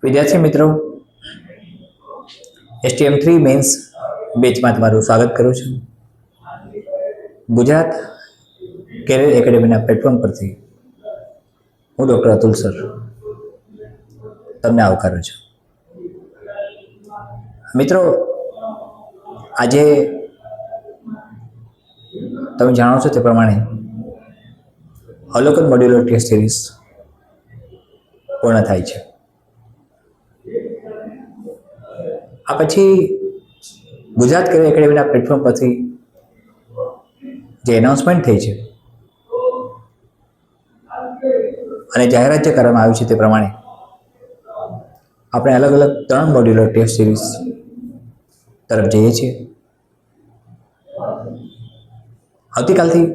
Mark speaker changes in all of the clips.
Speaker 1: વિદ્યાર્થી મિત્રો, STM3 men's બેચમાં તમારું સ્વાગત કરું છું. ગુજરાત કેરિયર એકેડેમીના પ્લેટફોર્મ પરથી હું ડૉક્ટર અતુલ સર તમને આવકારું છું. મિત્રો, આજે તમે જાણો છો તે પ્રમાણે અવલોકન મોડ્યુલર ટેસ્ટ સિરીઝ પૂર્ણ થાય છે. આ પછી ગુજરાત કેરિયર એકેડેમીના પ્લેટફોર્મ પરથી જે એનાઉન્સમેન્ટ થઈ છે અને જાહેરાત જે કરવામાં આવી છે તે પ્રમાણે આપણે અલગ અલગ 3 મોડ્યુલર ટેસ્ટ સિરીઝ તરફ જઈએ છીએ. આવતીકાલથી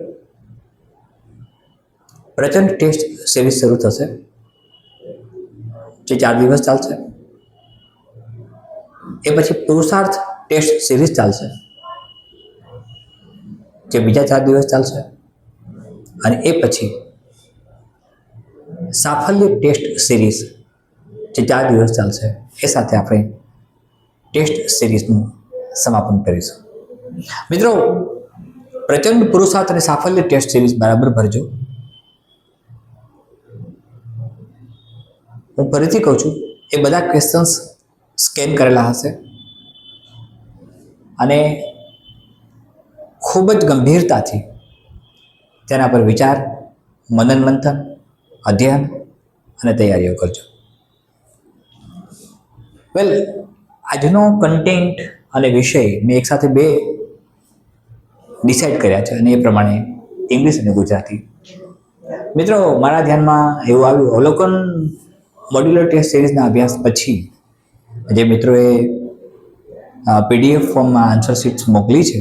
Speaker 1: પ્રચંડ ટેસ્ટ સિરીઝ શરૂ થશે, જે 4 દિવસ ચાલશે. એ પછી પુરુષાર્થ ટેસ્ટ સિરીઝ ચાલશે, જે બીજા 4 દિવસ ચાલશે. અને એ પછી સાફલ્ય ટેસ્ટ સિરીઝ જે 4 દિવસ ચાલશે. એ સાથે આપણે ટેસ્ટ સિરીઝનું સમાપન કરીશું. મિત્રો, પ્રચંડ પુરુષાર્થ અને સાફલ્ય ટેસ્ટ સિરીઝ બરાબર ભરજો. હું ફરીથી કહું છું, એ બધા ક્વેશ્ચન્સ સ્કેન કરેલા હશે અને ખૂબ જ ગંભીરતાથી તેના પર વિચાર, મનન મંથન, અધ્યયન અને તૈયારીઓ કરજો. વેલ, આજનો કન્ટેન્ટ અને વિષય મેં એકસાથે 2 ડિસાઇડ કર્યા છે અને એ પ્રમાણે ઇંગ્લિશ અને ગુજરાતી. મિત્રો, મારા ધ્યાનમાં એવું આવ્યું, અવલોકન મોડ્યુલર ટેસ્ટ સિરીઝના અભ્યાસ પછી જે મિત્રોએ PDF ફોર્મમાં આન્સર શીટ્સ મોકલી છે,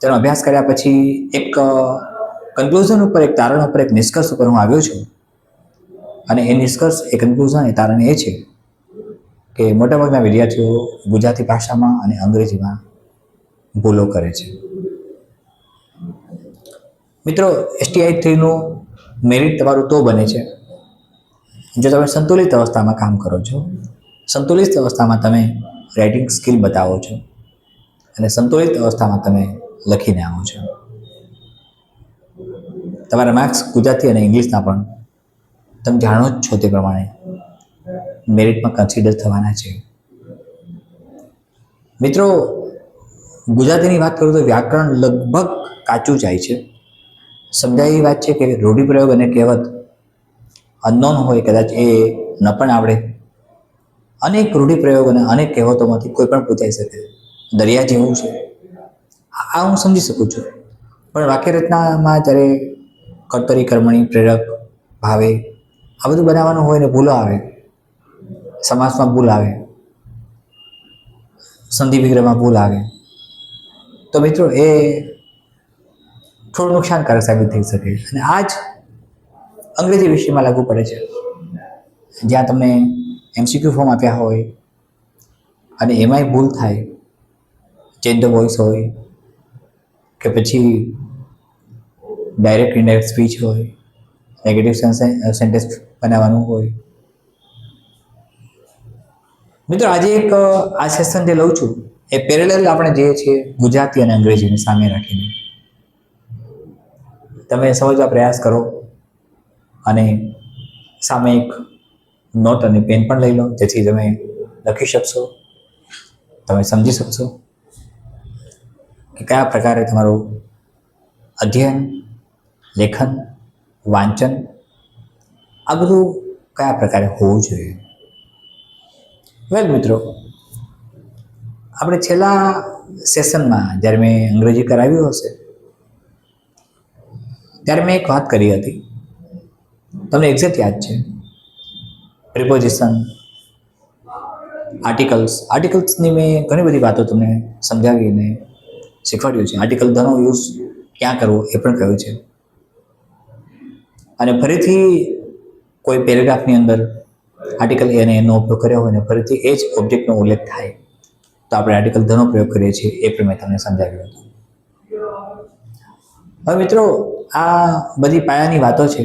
Speaker 1: તેનો અભ્યાસ કર્યા પછી એક કન્ક્લુઝન ઉપર, એક તારણ ઉપર, એક નિષ્કર્ષ ઉપર હું આવ્યો છું. અને એ નિષ્કર્ષ, એ કન્ક્લુઝન, એ તારણ એ છે કે મોટાભાગના વિદ્યાર્થીઓ ગુજરાતી ભાષામાં અને અંગ્રેજીમાં ભૂલો કરે છે. મિત્રો, STI3નું મેરિટ તમારું તો બને છે જો તમે સંતુલિત અવસ્થામાં કામ કરો છો, સંતુલિત અવસ્થામાં તમે રાઇટિંગ સ્કિલ બતાવો છો અને સંતુલિત અવસ્થામાં તમે લખીને આવો છો. તમારા માર્ક્સ ગુજરાતી અને ઇંગ્લિશના પણ તમે જાણો જ છો તે પ્રમાણે મેરિટમાં કન્સિડર થવાના છે. મિત્રો, ગુજરાતીની વાત કરું તો વ્યાકરણ લગભગ કાચું જાય છે. સમજાય એવી વાત છે કે રૂઢિપ્રયોગ અને કહેવત અનનોન હોય, કદાચ એ ન પણ આવડે. અનેક રૂઢિપ્રયોગ અને અનેક કહેવતોમાંથી કોઈ પણ પૂછાઈ શકે. દરિયા જેવું છે, આ હું સમજી શકું છું. પણ વાક્ય રચનામાં જ્યારે કર્તરી, કર્મણી, પ્રેરક, ભાવે આ બધું બનાવવાનું હોય ને ભૂલો આવે, સમાસમાં ભૂલ આવે, સંધિ વિગ્રહમાં ભૂલ આવે, તો મિત્રો એ થોડું નુકસાનકારક સાબિત થઈ શકે. અને આ જ અંગ્રેજી વિષયમાં લાગુ પડે છે, જ્યાં તમને MCQ ફોર્મ આપ્યા હોય અને એમાંય ભૂલ થાય, ચેન્જ ધ વોઇસ હોય કે પછી ડાયરેક્ટ ઇનડાયરેક્ટ સ્પીચ હોય, નેગેટિવ સેન્ટેન્સ બનાવવાનું હોય. મિત્રો, આજે એક આ સેશન જે લઉં છું એ પેરેલલ આપણે જે છે ગુજરાતી અને અંગ્રેજીને સામે રાખીને તમે સમજવા પ્રયાસ કરો અને સામે એક નોટ અને પેન પણ લઈ લો, જેથી તમે લખી શકશો, તમે સમજી શકશો કે કયા પ્રકારે તમારું અધ્યયન, લેખન, વાંચન આ બધું કયા પ્રકારે હોવું જોઈએ. વેલ મિત્રો, આપણે છેલ્લા સેશનમાં જ્યારે મેં અંગ્રેજી કરાવ્યું હશે ત્યારે મેં એક વાત કરી હતી, તમને એક્ઝેક્ટ યાદ છે. પ્રિપોઝિશન, આર્ટિકલ્સની મેં ઘણી બધી વાતો તમને સમજાવીને શીખવાડ્યું છે. આર્ટિકલ ધનો યુઝ ક્યાં કરવો એ પણ કહ્યું છે. અને ફરીથી કોઈ પેરેગ્રાફની અંદર આર્ટિકલ એ અને એનો ઉપયોગ કર્યો હોય ને ફરીથી એ જ ઓબ્જેક્ટનો ઉલ્લેખ થાય તો આપણે આર્ટિકલ ધનો પ્રયોગ કરીએ છીએ, એ પણ મેં તમને સમજાવ્યું હતું. હવે મિત્રો, આ બધી પાયાની વાતો છે.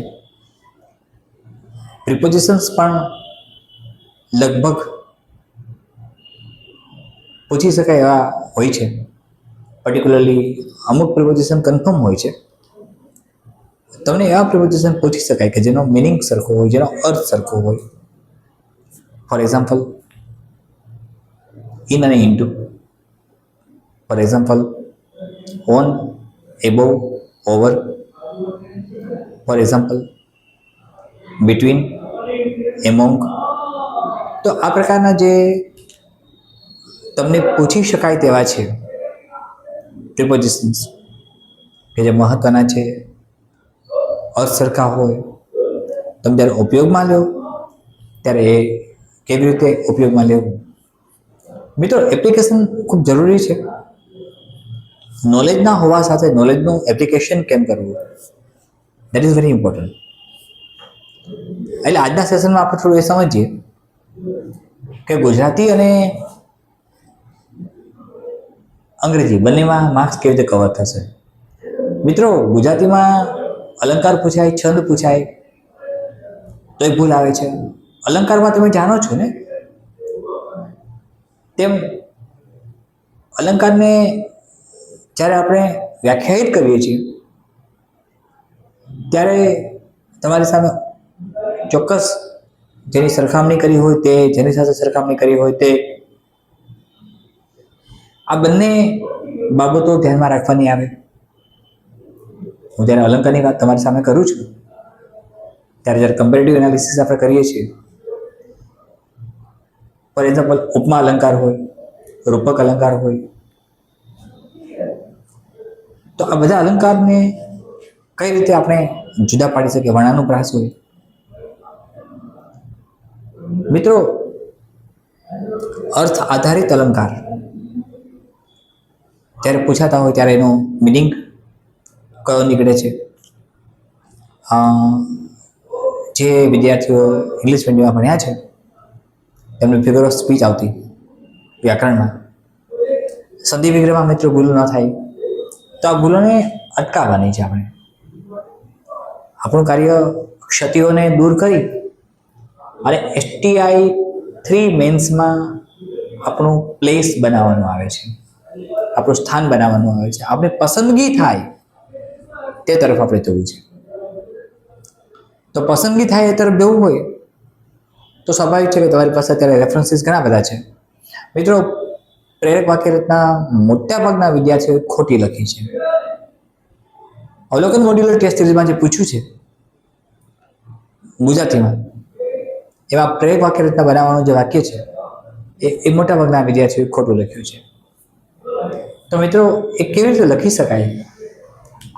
Speaker 1: પ્રિપોઝિશન્સ પણ લગભગ પૂછી શકાય એવા હોય છે. પર્ટિક્યુલરલી અમુક પ્રિપોઝિશન કન્ફર્મ હોય છે. તમને એવા પ્રિપોઝિશન પૂછી શકાય કે જેનો મિનિંગ સરખો હોય, જેનો અર્થ સરખો હોય. ફોર એક્ઝામ્પલ, ઇન અને into. For example, on, above, over. For example, between, among. તો આ પ્રકારના જે તમને પૂછી શકાય તેવા છે પ્રિપોઝિશન્સ કે જે મહત્વના છે, અર્થ સરખા હોય, તમે જ્યારે ઉપયોગમાં લો ત્યારે એ કેવી રીતે ઉપયોગમાં લેવું. મિત્રો, એપ્લિકેશન ખૂબ જરૂરી છે. નોલેજ ના હોવા સાથે નોલેજનું એપ્લિકેશન કેમ કરવું, દેટ ઇઝ વેરી ઇમ્પોર્ટન્ટ. એટલે આજના સેશનમાં આપણે થોડું એ સમજીએ કે ગુજરાતી અને અંગ્રેજી બંનેમાં માર્ક્સ કેવી રીતે કવર થશે. મિત્રો, ગુજરાતીમાં અલંકાર પૂછાય, છંદ પૂછાય તો એક ભૂલ આવે છે. અલંકારમાં તમે જાણો છો ને, તેમ અલંકારને જ્યારે આપણે વ્યાખ્યાયિત કરીએ છીએ ત્યારે તમારી સામે ચોક્કસ જેની સરખામણી કરી હોય તે, જેની સાથે સરખામણી કરી હોય તે, આ બંને બાબતો ધ્યાનમાં રાખવાની આવે. હું જ્યારે અલંકારની વાત તમારી સામે કરું છું ત્યારે જ્યારે કમ્પેરેટિવ એનાલિસિસ આપણે કરીએ છીએ, ફોર એક્ઝામ્પલ, ઉપમા અલંકાર હોય, રૂપક અલંકાર હોય, તો આ બધા અલંકારને કઈ રીતે આપણે જુદા પાડી શકીએ. વર્ણાનુપ્રાસ હોય. મિત્રો, અર્થ આધારિત અલંકાર જ્યારે પૂછાતા હોય ત્યારે એનો મિનિંગ કયો નીકળે છે. જે વિદ્યાર્થીઓ ઇંગ્લિશ મીડિયમમાં ભણ્યા છે એમની ફિગર ઓફ સ્પીચ આવતી વ્યાકરણમાં, સંધિ વિગ્રહમાં મિત્રો ભૂલો ન થાય તો આ ભૂલોને અટકાવવાની છે. આપણે આપણું કાર્ય ક્ષતિઓને દૂર કરી અને STI 3 મેન્સમાં આપણું પ્લેસ બનાવવાનું આવે છે, આપણું સ્થાન બનાવવાનું આવે છે. આપણે પસંદગી થાય તે તરફ આપણે જવું છે. તો પસંદગી થાય એ તરફ જવું હોય તો સ્વાભાવિક છે કે તમારી પાસે અત્યારે રેફરન્સીસ ઘણા બધા છે. મિત્રો, પ્રેરક વાક્ય રચના મોટા ભાગના વિદ્યાર્થીઓએ ખોટી લખી છે. અવલોકન મોડ્યુલર ટેસ્ટ સિરીઝમાં જે પૂછ્યું છે ગુજરાતીમાં, એમાં પ્રેરક વાક્ય રચના બનાવવાનું જે વાક્ય છે એ મોટા ભાગના વિદ્યાર્થીઓએ ખોટું લખ્યું છે. તો મિત્રો, એ કેવી રીતે લખી શકાય?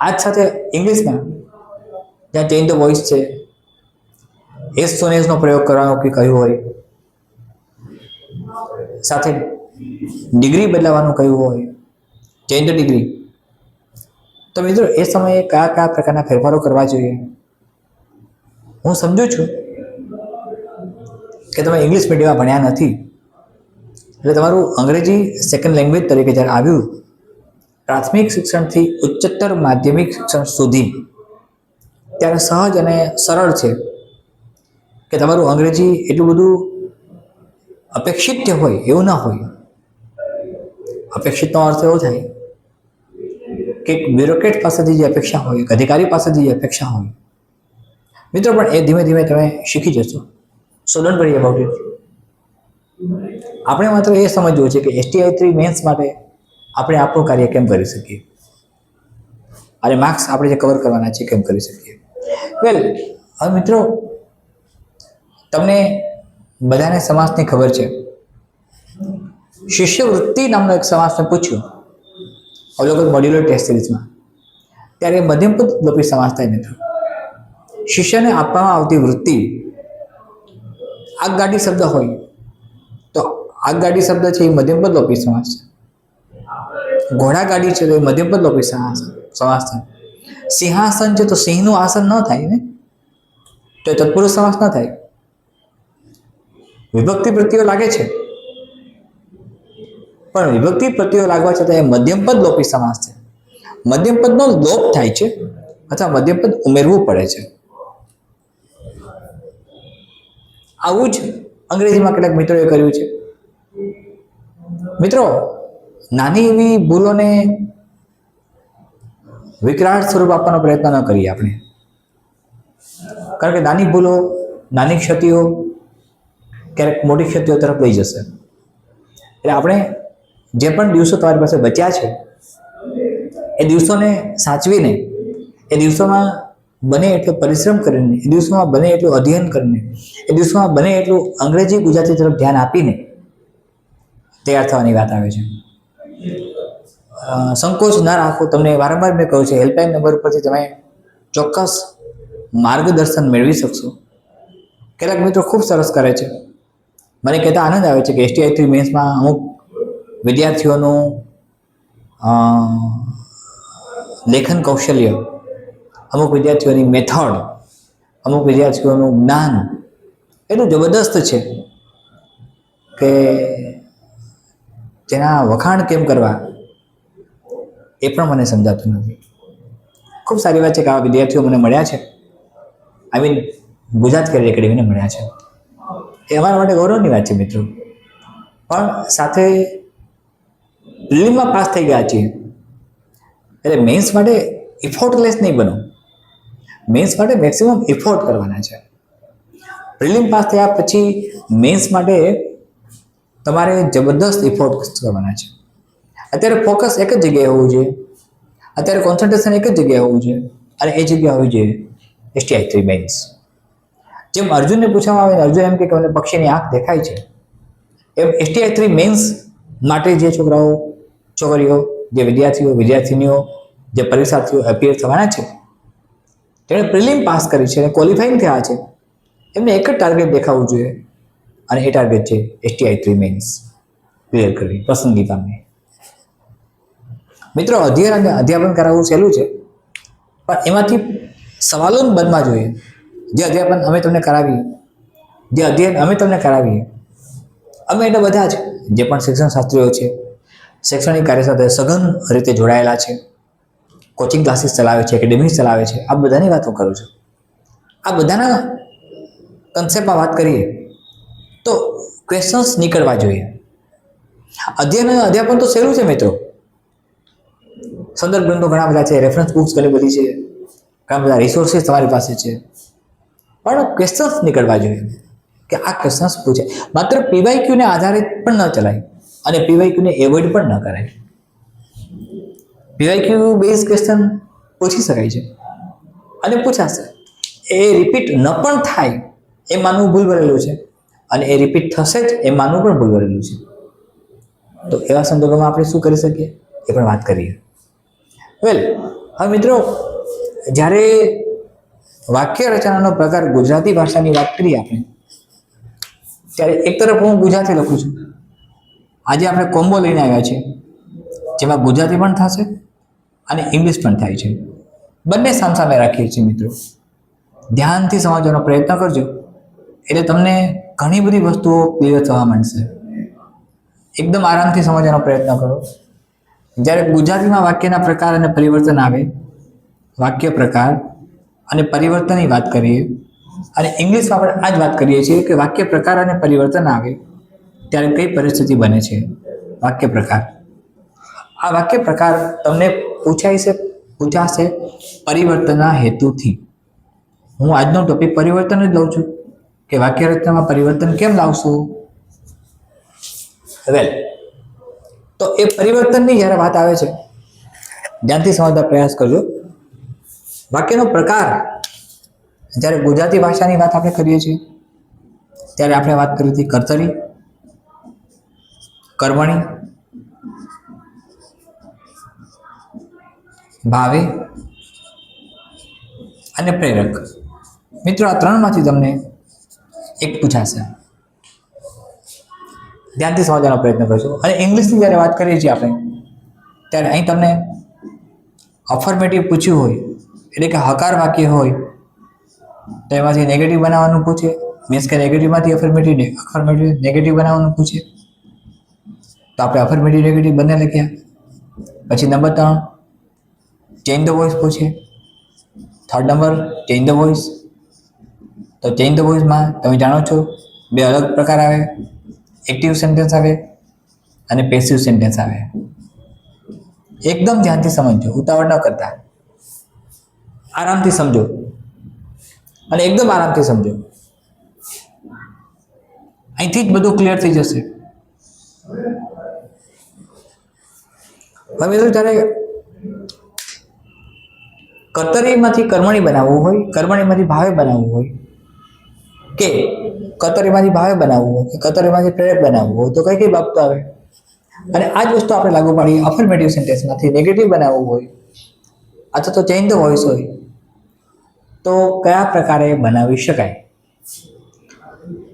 Speaker 1: આજ સાથે ઇંગ્લિશમાં જ્યાં ચેન્જ ધ વોઇસ છે, એસ સોનેસનો પ્રયોગ કરવાનો કહ્યું હોય, સાથે ડિગ્રી બદલાવાનું કહ્યું હોય, ચેન્જ ધ ડિગ્રી, તો મિત્રો એ સમયે કયા કયા પ્રકારના ફેરફારો કરવા જોઈએ? હું સમજુ છું કે તમે ઇંગ્લિશ મીડિયમમાં ભણ્યા નથી, એટલે તમારું અંગ્રેજી સેકન્ડ લેંગ્વેજ તરીકે જ્યારે આવ્યું પ્રાથમિક શિક્ષણથી ઉચ્ચતર માધ્યમિક શિક્ષણ સુધી, ત્યારે સહજ અને સરળ છે કે તમારું અંગ્રેજી એટલું બધું અપેક્ષિત હોય એવું ના હોય. અપેક્ષિતનો અર્થ એવો થાય કે બ્યુરોક્રેટ પાસેથી જે અપેક્ષા હોય, એક અધિકારી પાસેથી જે અપેક્ષા હોય, મિત્રો પણ એ ધીમે ધીમે તમે શીખી જશો. સો ડોન્ટ વરી અબાઉટ ઇટ. આપણે માત્ર એ સમજવું છે કે STI 3 મેન્સ માટે આપણે આપણું કાર્ય કેમ કરી શકીએ અને માર્ક્સ આપણે જે કવર કરવાના છે કેમ કરી શકીએ. વેલ, હવે મિત્રો, તમને બધાને સમાસની ખબર છે. શિષ્યવૃત્તિ નામનો એક સમાસને પૂછ્યું અવલોકન મોડ્યુલર ટેસ્ટ સિરીઝમાં, ત્યારે મધ્યમપદ લોપી સમાસ થાય. મિત્રો, શિષ્યને આપવામાં આવતી વૃત્તિ આગગાડી શબ્દ હોય તો આગગાડી શબ્દ છે એ મધ્યમપદ લોપી સમાસ છે. ઘોડાગાડી છે તો એ મધ્યમપદ લોપી સમાસ થાય. સિંહાસન છે તો સિંહનું આસન ન થાય ને, તો એ તત્પુરુષ સમાસ ન થાય. વિભક્તિ પ્રત્યયો લાગે છે પણ વિભક્તિ પ્રત્યયો લાગવા છતાં એ મધ્યમપદ લોપી સમાસ છે. મધ્યમપદનો લોપ થાય છે અથવા મધ્યમપદ ઉમેરવું પડે છે. આવું જ અંગ્રેજીમાં કેટલાક મિત્રોએ કર્યું છે. મિત્રો, નાની એવી ભૂલોને વિકરાળ સ્વરૂપ આપવાનો પ્રયત્ન ન કરીએ આપણે, કારણ કે નાની ભૂલો, નાની ક્ષતિઓ ક્યારેક મોટી ક્ષતિઓ તરફ લઈ જશે. એટલે આપણે જે પણ દિવસો તમારી પાસે બચ્યા છે એ દિવસોને સાચવીને, એ દિવસોમાં બને એટલો પરિશ્રમ કરીને, એ દિવસોમાં બને એટલું અધ્યયન કરીને, એ દિવસોમાં બને એટલું અંગ્રેજી ગુજરાતી તરફ ધ્યાન આપીને તૈયાર થવાની વાત આવે છે. સંકોચ ના રાખો. તમને વારંવાર મેં કહ્યું છે, હેલ્પલાઇન નંબર ઉપરથી તમે ચોક્કસ માર્ગદર્શન મેળવી શકશો. કેટલાક મિત્રો ખૂબ સરસ કરે છે. મને કહેતા આનંદ આવે છે કે STI3 મેન્સમાં અમુક વિદ્યાર્થીઓનું લેખન કૌશલ્ય, અમુક વિદ્યાર્થીઓની મેથડ, અમુક વિદ્યાર્થીઓનું જ્ઞાન એટલું જબરદસ્ત છે કે જેના વખાણ કેમ કરવા એ પણ મને સમજાતું નથી. ખૂબ સારી વાત છે કે આવા વિદ્યાર્થીઓ મને મળ્યા છે. આઈ મીન ગુજરાત કેરિયર એકેડેમીને મળ્યા છે. એ અમારા માટે ગૌરવની વાત છે મિત્રો. પણ સાથે પ્રિલિમમાં પાસ થઈ ગયા છીએ એટલે મેન્સ માટે ઇફોર્ટલેસ નહીં બનો. મેન્સ માટે મેક્સિમમ ઇફોર્ટ કરવાના છે. પ્રિલિમ પાસ થયા પછી મેન્સ માટે તમારે જબરદસ્ત ઇફોર્ટ કરવાના છે. અત્યારે ફોકસ એક જ જગ્યાએ હોવું જોઈએ, અત્યારે કોન્સન્ટ્રેશન એક જ જગ્યાએ હોવું જોઈએ, અને એ જગ્યા હોવી જોઈએ STI3 મેન્સ. જેમ અર્જુનને પૂછવામાં આવે, અર્જુન એમ કે મને પક્ષીની આંખ દેખાય છે, એમ STI3 મેન્સ માટે જે છોકરાઓ, છોકરીઓ, જે વિદ્યાર્થીઓ, વિદ્યાર્થિનીઓ, જે પરીક્ષાર્થીઓ એપિયર થવાના છે, જેણે પ્રિલિમ પાસ કરી છે અને ક્વોલિફાઈંગ થયા છે, એમને એક જ ટાર્ગેટ દેખાવું જોઈએ, અને એ ટાર્ગેટ છે STI3 મેન્સ ક્લિયર કરવી, પસંદગી પામવી. મિત્રો, અધ્યયન અને અધ્યાપન કરાવવું સહેલું છે, પણ એમાંથી સવાલો બનવા જોઈએ. જે અધ્યાપન અમે તમને કરાવીએ, જે અધ્યયન અમે તમને કરાવીએ, અમે એટલે બધા જ જે પણ શિક્ષણ શાસ્ત્રીઓ છે, શૈક્ષણિક કાર્ય સાથે સઘન રીતે જોડાયેલા છે, કોચિંગ ક્લાસીસ ચલાવે છે, એકેડેમી ચલાવે છે, આ બધાની વાત હું કરું છું. આ બધાના કન્સેપ્ટમાં વાત કરીએ તો ક્વેશ્ચન્સ નીકળવા જોઈએ. અધ્યયન અને અધ્યાપન તો સહેલું છે મિત્રો. સંદર્ભ ગ્રંથો ઘણા બધા છે, રેફરન્સ બુક્સ ઘણી બધી છે, ઘણા બધા રિસોર્સિસ તમારી પાસે છે, પણ ક્વેશ્ચન્સ નીકળવા જોઈએ કે આ ક્વેશ્ચન્સ પૂછે. માત્ર PYQ ને આધારિત પણ ન ચલાય અને PYQ ને એવોઇડ પણ ન કરાય. PYQ બેઝ ક્વેશ્ચન પૂછી શકાય છે અને પૂછાશે. એ રિપીટ ન પણ થાય એ માનવું ભૂલ ભરેલું છે, અને એ રિપીટ થશે જ એ માનવું પણ ભૂલ ભરેલું છે. તો એવા સંદર્ભમાં આપણે શું કરી શકીએ એ પણ વાત કરીએ. વેલ, હવે મિત્રો, જ્યારે વાક્ય રચનાનો પ્રકાર ગુજરાતી ભાષાની વાત કરીએ આપણે, ત્યારે એક તરફ હું ગુજરાતી લખું છું. આજે આપણે કોમ્બો લઈને આવ્યા છીએ, જેમાં ગુજરાતી પણ થશે અને ઇંગ્લિશ પણ થાય છે. બંને સામસામે રાખીએ છીએ મિત્રો. ધ્યાનથી સમજવાનો પ્રયત્ન કરજો, એટલે તમને ઘણી બધી વસ્તુઓ ક્લિયર થવા માંડશે. એકદમ આરામથી સમજવાનો પ્રયત્ન કરો. જ્યારે ગુજરાતીમાં વાક્યના પ્રકાર અને પરિવર્તન આવે, વાક્ય પ્રકાર અને પરિવર્તનની વાત કરીએ, અને ઇંગ્લિશમાં આપણે આ જ વાત કરીએ છીએ કે વાક્ય પ્રકાર અને પરિવર્તન આવે ત્યારે કઈ પરિસ્થિતિ બને છે. વાક્ય પ્રકાર, આ વાક્ય પ્રકાર તમને પૂછાશે પરિવર્તનના હેતુથી. હું આજનો ટોપિક પરિવર્તન જ લઉં છું કે વાક્ય રચનામાં પરિવર્તન કેમ લાવશું. વેલ, તો એ પરિવર્તનની જ્યારે વાત આવે છે, ધ્યાનથી સમજવા પ્રયાસ કરજો. વાક્યનો પ્રકાર, જ્યારે ગુજરાતી ભાષાની વાત આપણે કરીએ છીએ ત્યારે આપણે વાત કરી હતી કર્તરી, કર્મણી, ભાવે અને પ્રેરક. મિત્રો, આ ત્રણમાંથી તમને એક પૂછાશે. ધ્યાનથી સમજવાનો પ્રયત્ન કરજો. અને ઇંગ્લિશની જ્યારે વાત કરીએ છીએ આપણે, ત્યારે અહીં તમને અફર્મેટિવ પૂછ્યું હોય, એટલે કે હકાર વાક્ય હોય, તો એમાંથી નેગેટિવ બનાવવાનું પૂછે. મીન્સ કે નેગેટિવમાંથી અફર્મેટિવ નેગેટિવ બનાવવાનું પૂછે, તો આપણે અફર્મેટિવ નેગેટિવ બંને લખ્યા. પછી નંબર 3, ચેન્જ ધ વોઇસ પૂછે. Third number, change the voice. તો ચેન્જ ધ વોઇસમાં તમે જાણો છો બે અલગ પ્રકાર આવે, એક્ટિવ સેન્ટેન્સ આવે અને પેસિવ સેન્ટેન્સ આવે. એકદમ ધ્યાનથી સમજજો, ઉતાવળ ન કરતા, આરામથી સમજો અને એકદમ આરામથી સમજો. અહીંથી જ બધું ક્લિયર થઈ જશે. હવે જ્યારે કર્તરીમાંથી કર્મણી બનાવવું હોય, કર્મણીમાંથી ભાવે બનાવવું હોય, કે કર્તરીમાંથી ભાવે બનાવવું હોય, કે કર્તરીમાંથી પ્રેરક બનાવવું હોય, તો કઈ કઈ બાબતો આવે? અને આ જ વસ્તુ આપણે લાગુ પાડીએ અફર્મેટિવ સેન્ટેન્સમાંથી નેગેટિવ બનાવવું હોય અથવા તો ચેન્જ ધ વોઇસ હોય, તો કયા પ્રકારે બનાવી શકાય?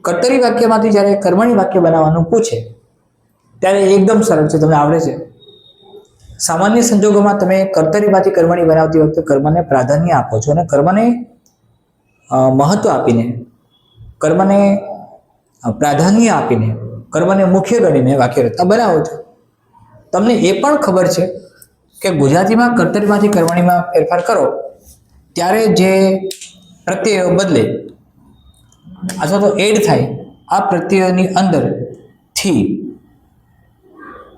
Speaker 1: કર્તરી વાક્યમાંથી જ્યારે કર્મણી વાક્ય બનાવવાનું પૂછે ત્યારે એકદમ સરળ છે, તમને આવડે છે. સામાન્ય સંજોગોમાં તમે કર્તરીમાંથી કર્મણી બનાવતી વખતે કર્મને પ્રાધાન્ય આપો છો અને કર્મને મહત્વ આપીને, કર્મને પ્રાધાન્ય આપીને, કર્મને મુખ્ય ગણીને વાક્ય રચના બનાવો છો. તમને એ પણ ખબર છે કે ગુજરાતીમાં કર્તરીમાંથી કર્મણીમાં ફેરફાર કરો ત્યારે જે પ્રત્યયો બદલે અથવા તો એડ થાય, આ પ્રત્યયોની અંદર થી,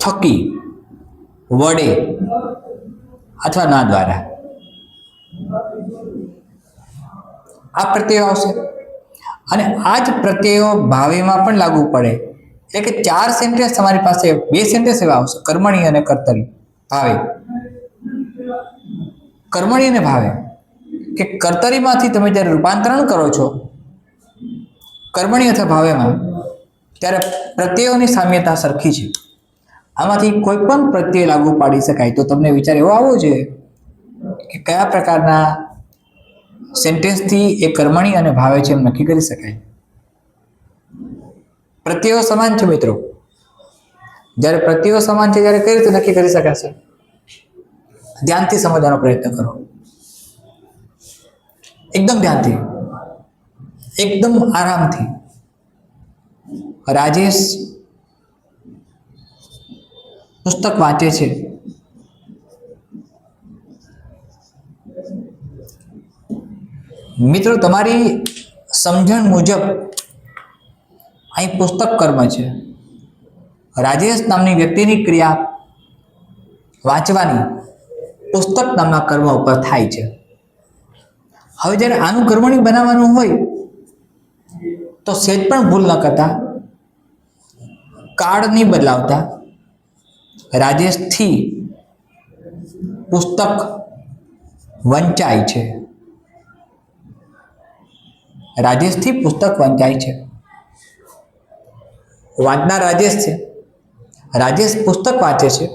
Speaker 1: થકી, વડે અથવા ના દ્વારા આ પ્રત્યયો આવશે. અને આ જ પ્રત્યયો ભાવેમાં પણ લાગુ પડે. એટલે કે 4 સેન્ટેન્સ તમારી પાસે, 2 સેન્ટેન્સ એવા આવશે, કર્મણી અને કર્તરી ભાવે. કર્મણી અને ભાવે કે કર્તરીમાંથી તમે જ્યારે રૂપાંતરણ કરો છો કર્મણી અથવા ભાવેમાં, ત્યારે પ્રત્યયોની સામ્યતા સરખી છે. આમાંથી કોઈ પણ પ્રત્યય લાગુ પાડી શકાય. તો તમને વિચાર એવો આવવો જોઈએ કે કયા પ્રકારના સેન્ટેન્સથી એ કર્મણી અને ભાવે છે એમ નક્કી કરી શકાય. પ્રત્યયો સમાન છે મિત્રો. જ્યારે પ્રત્યયો સમાન છે ત્યારે કઈ રીતે નક્કી કરી શકાશે? ધ્યાનથી સમજવાનો પ્રયત્ન કરો, એકદમ ધ્યાનથી, એકદમ આરામથી. રાજેશ પુસ્તક વાંચે છે. મિત્રો, તમારી સમજણ મુજબ અહીં પુસ્તક કર્મ છે. રાજેશ નામની વ્યક્તિની ક્રિયા વાંચવાની પુસ્તક નામના કર્મ ઉપર થાય છે. હવે જ્યારે આનું કર્મણી બનાવવાનું હોય તો સહેજ પણ ભૂલ ન કરતા, કાળ નહીં બદલાવતા, રાજેશથી પુસ્તક વંચાય છે. રાજેશથી પુસ્તક વંચાય છે. વાંચનાર રાજેશ છે. રાજેશ પુસ્તક વાંચે છે.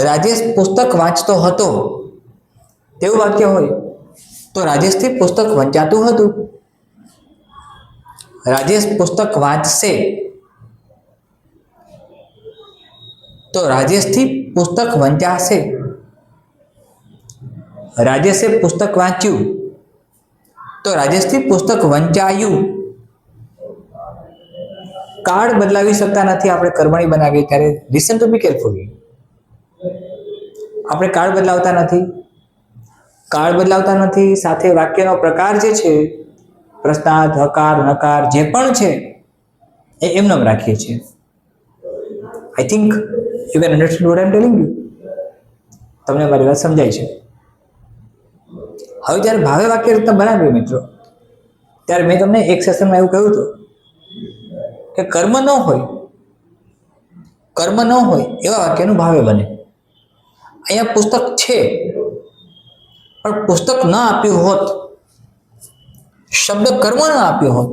Speaker 1: રાજેશ પુસ્તક વાંચતો હતો તેવું વાક્ય હોય તો રાજેશથી પુસ્તક વંચાતું હતું. રાજેશ પુસ્તક વાંચશે તો રાજેશથી પુસ્તક વંચાશે. રાજેશે પુસ્તક વાંચ્યું તો રાજેશથી પુસ્તક વંચાયું. કાળ બદલાવી શકતા નથી આપણે કર્મણી બનાવીએ ત્યારે. Listen to be carefully. આપણે કાળ બદલાવતા નથી. કાળ બદલાવતા નથી, સાથે વાક્યનો પ્રકાર જે છે, પ્રશ્નાર્થ, હકાર, નકાર જે પણ છે એ એમને રાખીએ છીએ. I think you can understand what I M telling you. તમને મારી વાત સમજાય છે? હવે જ્યારે ભાવે વાક્ય રચના બનાવીએ મિત્રો, ત્યારે મેં તમને એક સેશનમાં એવું કહ્યું હતું કે કર્મ ન હોય એવા વાક્યનું ભાવે બને. અહીંયા પુસ્તક છે પણ પુસ્તક ન આપ્યું હોત, શબ્દ કર્મ ન આપ્યો હોત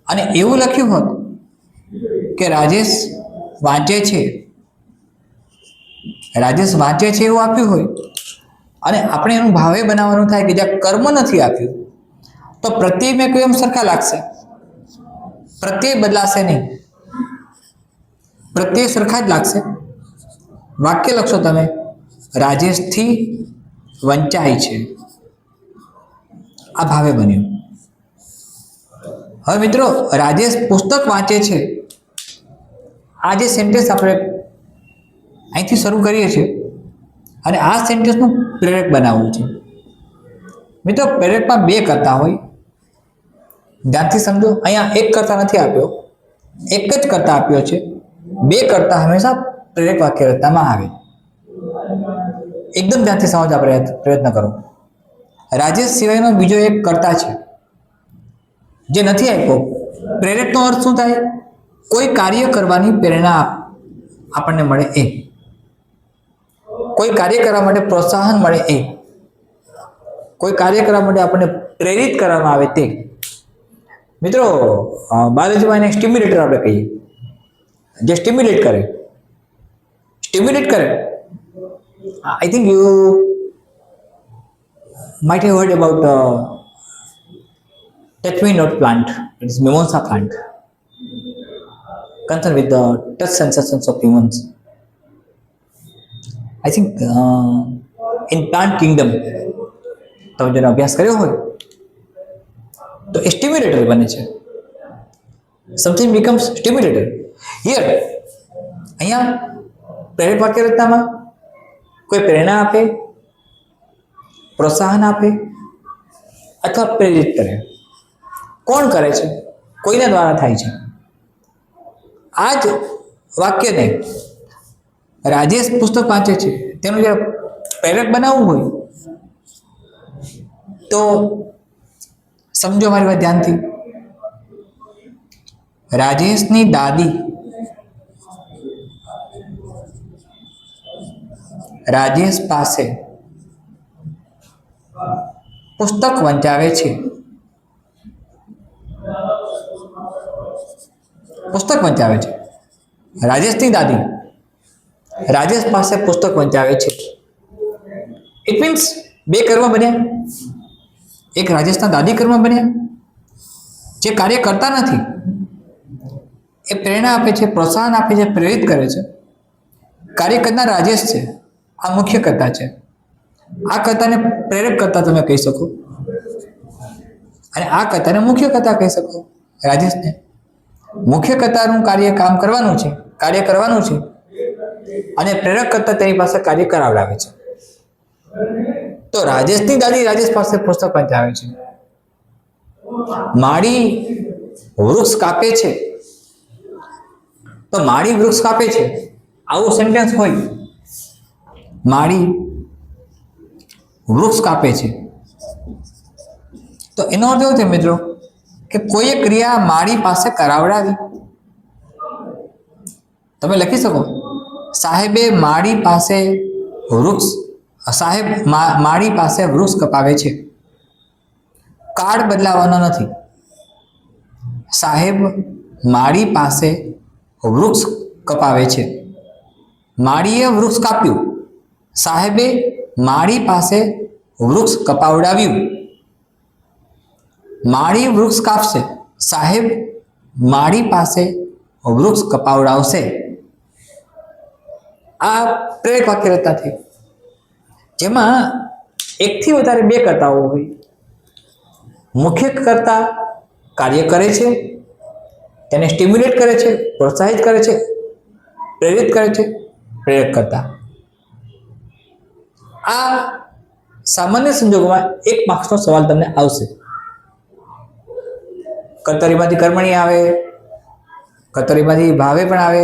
Speaker 1: અને એવું લખ્યું હોત કે રાજેશ વાંચે છે, રાજેશ વાંચે છે એવું આપ્યું હોય અને આપણે એનું ભાવે બનાવવાનું થાય કે જ્યાં કર્મ નથી આપ્યું, તો પ્રત્યય મેં કહ્યું એમ સરખા લાગશે. પ્રત્યય બદલાશે નહીં, પ્રત્યય સરખા જ લાગશે. વાક્ય લખશો તમે, રાજેશથી વંચાય છે, આ ભાવે બન્યું. હવે મિત્રો, રાજેશ પુસ્તક વાંચે છે, આ જે સેન્ટેન્સ આપણે અહીંથી શરૂ કરીએ છીએ અને આ સેન્ટેન્સનું પ્રેરક બનાવવું છે. મિત્રો, પ્રેરકમાં 2 કરતા હોય. ધ્યાનથી સમજો, અહીંયા એક કર્તા નથી આપ્યો, એક જ કર્તા આપ્યો છે. બે કર્તા હંમેશા પ્રેરક વાક્ય રચનામાં આવે. એકદમ ધ્યાનથી સમજવા પ્રયત્ન કરો. રાજેશ સિવાયનો બીજો એક કર્તા છે જે નથી આપ્યો. પ્રેરકનો અર્થ શું થાય? કોઈ કાર્ય કરવાની પ્રેરણા આપણને મળે એ, કોઈ કાર્ય કરવા માટે પ્રોત્સાહન મળે એ, કોઈ કાર્ય કરવા માટે આપણને પ્રેરિત કરવામાં આવે તે. મિત્રો, બાયોલોજીમાં એને સ્ટિમ્યુલેટર આપણે કહીએ, જે સ્ટિમ્યુલેટ કરે. I think you might have heard about touch-me-not plant. It is mimosa plant, concerned with the touch sensations of humans. I think in plant kingdom, તમે જેનો અભ્યાસ કર્યો હોય તો એ સ્ટિમ્યુલેટર બને છે. Something becomes સ્ટિમ્યુલેટર. હિયર, અહીંયા પ્રેરક વાક્ય રચનામાં કોઈ પ્રેરણા આપે, પ્રોત્સાહન આપે અથવા પ્રેરિત કરે. કોણ કરે છે? કોઈના દ્વારા થાય છે. આ જ વાક્યને રાજેશ પુસ્તક વાંચે છે, તેનું જ્યારે પ્રેરક બનાવવું હોય તો સમજો મારી વાત ધ્યાનથી. રાજેશની દાદી રાજેશ પાસે પુસ્તક વંચાવે છે. પુસ્તક વંચાવે છે. રાજેશની દાદી રાજેશ પાસે પુસ્તક વંચાવે છે. ઇટ મીન્સ બે કર્મ બન્યા. એક રાજેશના દાદી કર્મ બન્યા, જે કાર્ય કરતા નથી, એ પ્રેરણા આપે છે, પ્રોત્સાહન આપે છે, પ્રેરિત કરે છે. કાર્ય કરનાર રાજેશ છે, આ મુખ્ય કર્તા છે. આ કર્તાને પ્રેરક કર્તા તમે કહી શકો અને આ કર્તાને મુખ્ય કર્તા કહી શકો. રાજેશને મુખ્ય કર્તાનું કામ કરવાનું છે, કાર્ય કરવાનું છે, અને પ્રેરક કર્તા તેની પાસે કાર્ય કરાવડાવે છે. તો રાજેશની દાદી રાજેશ પાસે પુસ્તક વંચાવે છે. માળી વૃક્ષ કાપે છે, તો માળી વૃક્ષ કાપે છે, આવું સેન્ટેન્સ હોય. માળી વૃક્ષ કાપે છે, તો એનો અર્થ એવો છે મિત્રો કે કોઈએ ક્રિયા માળી પાસે કરાવડાવી. તમે લખી શકો, સાહેબે માળી પાસે માળી પાસે વૃક્ષ કપાવે છે. કાર્ડ બદલાવાનો નથી. સાહેબ માળી પાસે વૃક્ષ કપાવે છે. માળીએ વૃક્ષ કાપ્યું, સાહેબે માળી પાસે વૃક્ષ કપાવડાવ્યું. માળી વૃક્ષ કાપશે, સાહેબ માળી પાસે વૃક્ષ કપાવડાવશે. આ પ્રેરક વાક્ય રચના થઈ, જેમાં એકથી વધારે બે કર્તાઓ હોય. મુખ્ય કર્તા કાર્ય કરે છે, તેને સ્ટિમ્યુલેટ કરે છે, પ્રોત્સાહિત કરે છે, પ્રેરિત કરે છે. પ્રેરક કર્તા. આ સામાન્ય સંજોગોમાં 1 માર્ક્સનો સવાલ તમને આવશે. કર્તરીમાંથી કર્મણી આવે, કર્તરીમાંથી ભાવે પણ આવે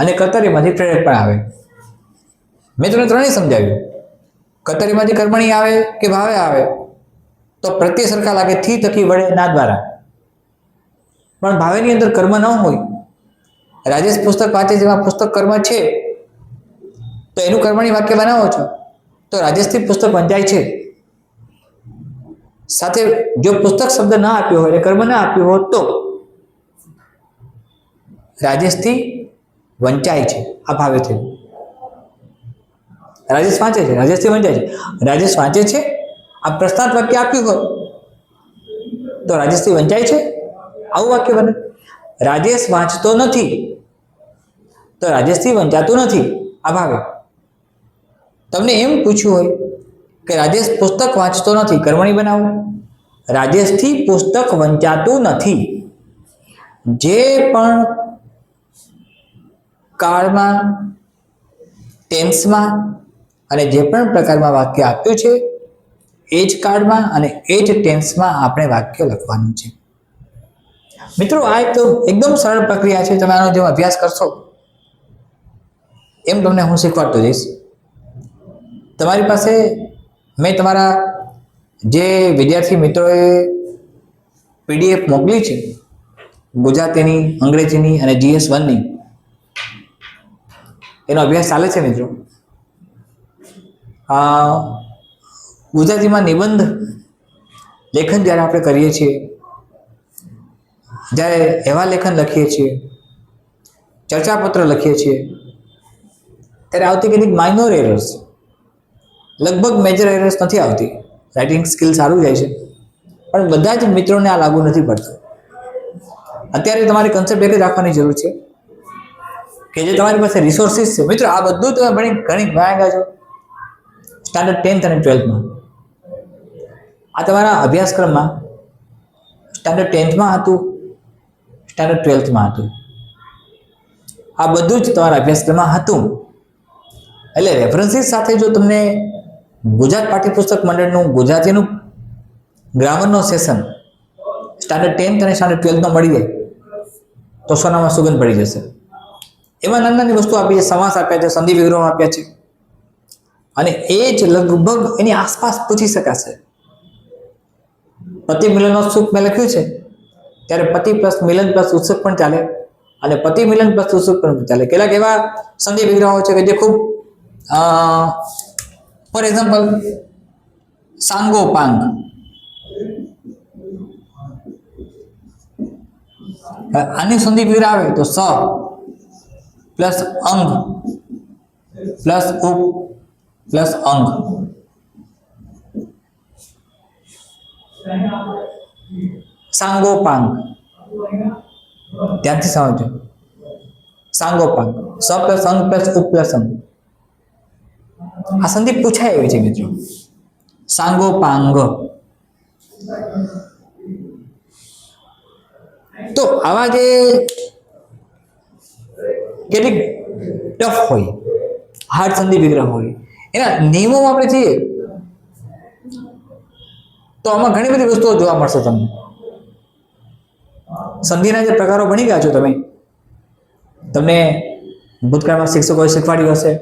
Speaker 1: અને કર્તરીમાંથી પ્રેરક પણ આવે. મેં તમને ત્રણેય સમજાવ્યું. કર્તરીમાંથી કર્મણી આવે કે ભાવે આવે તો પ્રત્યય સરખા લાગે, થી થકી વડે ના દ્વારા. પણ ભાવેની અંદર કર્મ ન હોય. રાજેશ પુસ્તક વાંચે, જેમાં પુસ્તક કર્મ છે, તો એનું કર્મણી વાક્ય બનાવો છો તો રાજેશથી પુસ્તક વંચાય છે. સાથે જો પુસ્તક શબ્દ ના આપ્યો હોય, કર્મ ના આપ્યું હોત તો રાજેશથી વંચાય છે. આ ભાવે થયું. રાજેશ વાંચે છે, રાજેશથી વંચાય છે. રાજેશ વાંચે છે, આ પ્રશ્નાર્થ વાક્ય આપ્યું હોત તો રાજેશથી વંચાય છે, આવું વાક્ય બને. રાજેશ વાંચતો નથી તો રાજેશથી વંચાતું નથી. આ ભાવે. તમને એમ પૂછ્યું હોય કે રાજેશ પુસ્તક વાંચતો નથી, કર્મણી બનાવો. રાજેશથી પુસ્તક વંચાતું નથી. જે પણ કાળમાં, ટેન્સમાં અને જે પણ પ્રકારમાં વાક્ય આપ્યું છે એ જ કાળમાં અને એ જ ટેન્સમાં આપણે વાક્ય લખવાનું છે. મિત્રો આ એક તો એકદમ સરળ પ્રક્રિયા છે. તમે આનો જેમ અભ્યાસ કરશો એમ તમને હું શીખવાડતો જઈશ. તમારી પાસે મેં તમારા જે વિદ્યાર્થી મિત્રોએ પીડીએફ મોકલી છે ગુજરાતીની, અંગ્રેજીની અને GS1ની, એનો અભ્યાસ ચાલે છે મિત્રો. ગુજરાતીમાં નિબંધ લેખન જ્યારે આપણે કરીએ છીએ, જ્યારે એવા લેખન લખીએ છીએ, ચર્ચાપત્ર લખીએ છીએ, ત્યારે આવતી કેટલીક માઇનોર એરર્સ, લગભગ મેજર એરર્સ નથી આવતી. રાઇટિંગ સ્કિલ સારું જાય છે, પણ બધા જ મિત્રોને આ લાગુ નથી પડતું. અત્યારે તમારી કન્સેપ્ટ એ રાખવાની જરૂર છે કે જે તમારી પાસે રિસોર્સિસ છે. મિત્રો આ બધું તમે ઘણી ભણ્યા છો સ્ટાન્ડર્ડ 10th અને 12thમાં. આ તમારા અભ્યાસક્રમમાં સ્ટાન્ડર્ડ 10thમાં હતું, સ્ટાન્ડર્ડ 12thમાં હતું. આ બધું જ તમારા અભ્યાસક્રમમાં હતું. એટલે રેફરન્સીસ સાથે જો તમને ગુજરાત પાઠ્યપુસ્તક મંડળનું ગુજરાતીનું ગ્રામરનો સેશન સ્ટાન્ડર્ડ 10th અને સ્ટાન્ડર્ડ 12thમાં મળી જાય તો સોનામાં સુગંધ પડી જશે. એમાં નાની નાની વસ્તુ આપી છે, સમાસ આપ્યા છે, સંધિ વિગ્રહો આપ્યા છે, અને એ જ લગભગ એની આસપાસ પૂછી શકાશે. પતિ મિલનોત્સુક મેં લખ્યું છે ત્યારે પતિ પ્લસ મિલન પ્લસ ઉત્સુક પણ ચાલે, અને પતિ મિલન પ્લસ ઉત્સુક પણ ચાલે. કેટલાક એવા સંધિ વિગ્રહો છે કે જે ખૂબ ફોર એક્ઝામ્પલ સાંગો પાંગ, આની સંધિ વિગ્રહ આવે તો સ પ્લસ અંગ પ્લસ ઉપ પ્લસ અંગ. સાંગોપાંગ, ધ્યાનથી સમજો. સાંગોપાંગ, સ પ્લસ અંગ પ્લસ ઉપ પ્લસ અંગ. આ સંધિ પૂછાય એવી છે મિત્રો. સાંગોપાંગ. તો આવા જે કેટલીક ટફ હોય, હાર્ડ સંધિ વિગ્રહ હોય, એના નિયમોમાં આપણે જઈએ તો આમાં ઘણી બધી વસ્તુઓ જોવા મળશે તમને. સંધિના જે પ્રકારો ભણી ગયા છો તમને ભૂતકાળમાં શિક્ષકોએ શીખવાડ્યું હશે,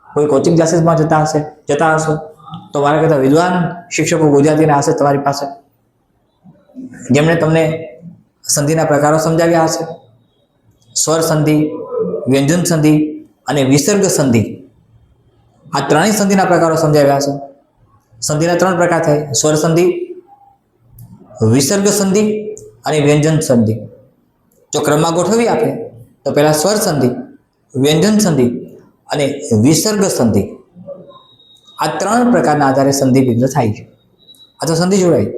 Speaker 1: કોઈ કોચિંગ ક્લાસીસમાં જતા હશો તો મારા કરતા વિદ્વાન શિક્ષકો ગુજરાતીના હશે તમારી પાસે, જેમણે તમને સંધિના પ્રકારો સમજાવ્યા હશે. સ્વર સંધિ, વ્યંજન સંધિ અને વિસર્ગ સંધિ, આ ત્રણેય સંધિના પ્રકારો સમજાવ્યા હશે. સંધિના 3 પ્રકાર થાય: સ્વર સંધિ, વિસર્ગ સંધિ અને વ્યંજન સંધિ. જો ક્રમમાં ગોઠવી આપે તો પહેલા સ્વર સંધિ, વ્યંજન સંધિ અને વિસર્ગ સંધિ, આ 3 પ્રકારના આધારે સંધિ વિગ્રહ થાય છે. અથવા સંધિ જોડાય,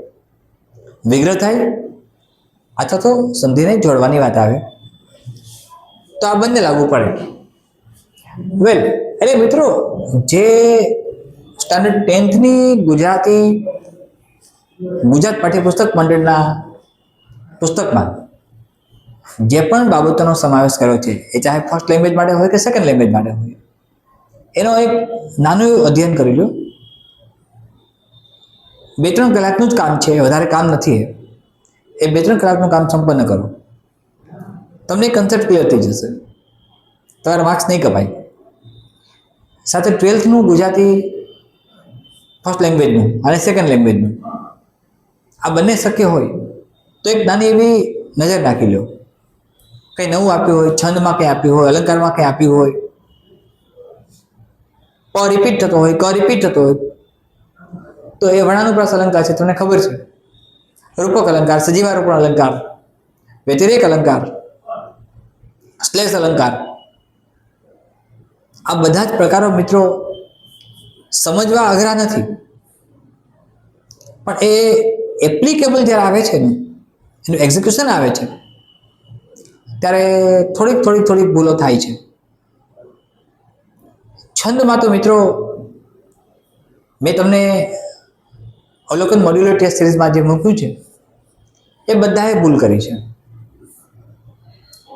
Speaker 1: વિગ્રહ થાય અથવા તો સંધિને જોડવાની વાત આવે તો આ બંને લાગુ પડે. વેલ, એટલે મિત્રો જે સ્ટાન્ડર્ડ 10thની ગુજરાત પાઠ્યપુસ્તક મંડળના પુસ્તકમાં જે પણ બાબતોનો સમાવેશ કર્યો છે, એ ચાહે ફર્સ્ટ લેંગ્વેજ માટે હોય કે સેકન્ડ લેંગ્વેજ માટે હોય, એનો એક નાનું એવું અધ્યયન કરી લો. 2-3 કલાકનું જ કામ છે, વધારે કામ નથી. એ 2-3 કલાકનું કામ સંપન્ન કરો, તમને કન્સેપ્ટ ક્લિયર થઈ જશે. તમારા માર્ક્સ નહીં કપાય. સાથે 12thનું ગુજરાતી ફર્સ્ટ લેંગ્વેજનું અને સેકન્ડ લેંગ્વેજનું આ બંને શક્ય હોય તો એક નાની એવી નજર નાખી લો. કંઈ નવું આપ્યું હોય, છંદમાં કંઈ આપ્યું હોય, અલંકારમાં કંઈ આપ્યું હોય, પ રિપીટ થતો હોય, ક રિપીટ થતો હોય, તો એ વર્ણાનુપ્રાસ અલંકાર છે, તમને ખબર છે. રૂપક અલંકાર, સજીવારૂપણ અલંકાર, વ્યતિરેક અલંકાર, શ્લેષ અલંકાર, આ બધા જ પ્રકારો મિત્રો સમજવા અઘરા નથી, પણ એ એપ્લિકેબલ જ્યારે આવે છે ને, એનું એક્ઝિક્યુશન આવે છે ત્યારે થોડીક ભૂલો થાય છે. છંદમાં તો મિત્રો મેં તમને અવલોકન મોડ્યુલર ટેસ્ટ સિરીઝમાં જે મૂક્યું છે એ બધાએ ભૂલ કરી છે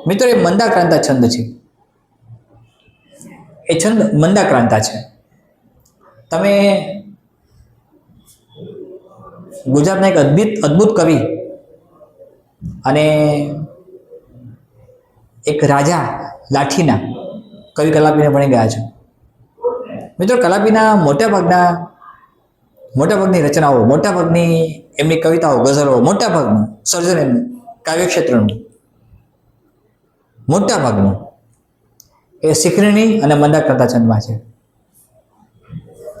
Speaker 1: મિત્રો. એ મંદાક્રાંતા છંદ છે. એ છંદ મંદાક્રાંતા છે. તમે ગુજરાતના એક અદ્ભુત કવિ અને એક રાજા લાઠીના કવિ કલાપીને ભણી ગયા છે. મિત્રો, કલાપીના મોટાભાગની રચનાઓ, મોટાભાગની એમની કવિતાઓ, ગઝલો, મોટાભાગનું સર્જન એમનું કાવ્ય ક્ષેત્રનું મોટાભાગનું એ શિખરણી અને મંદાક્રાંતા છંદમાં છે.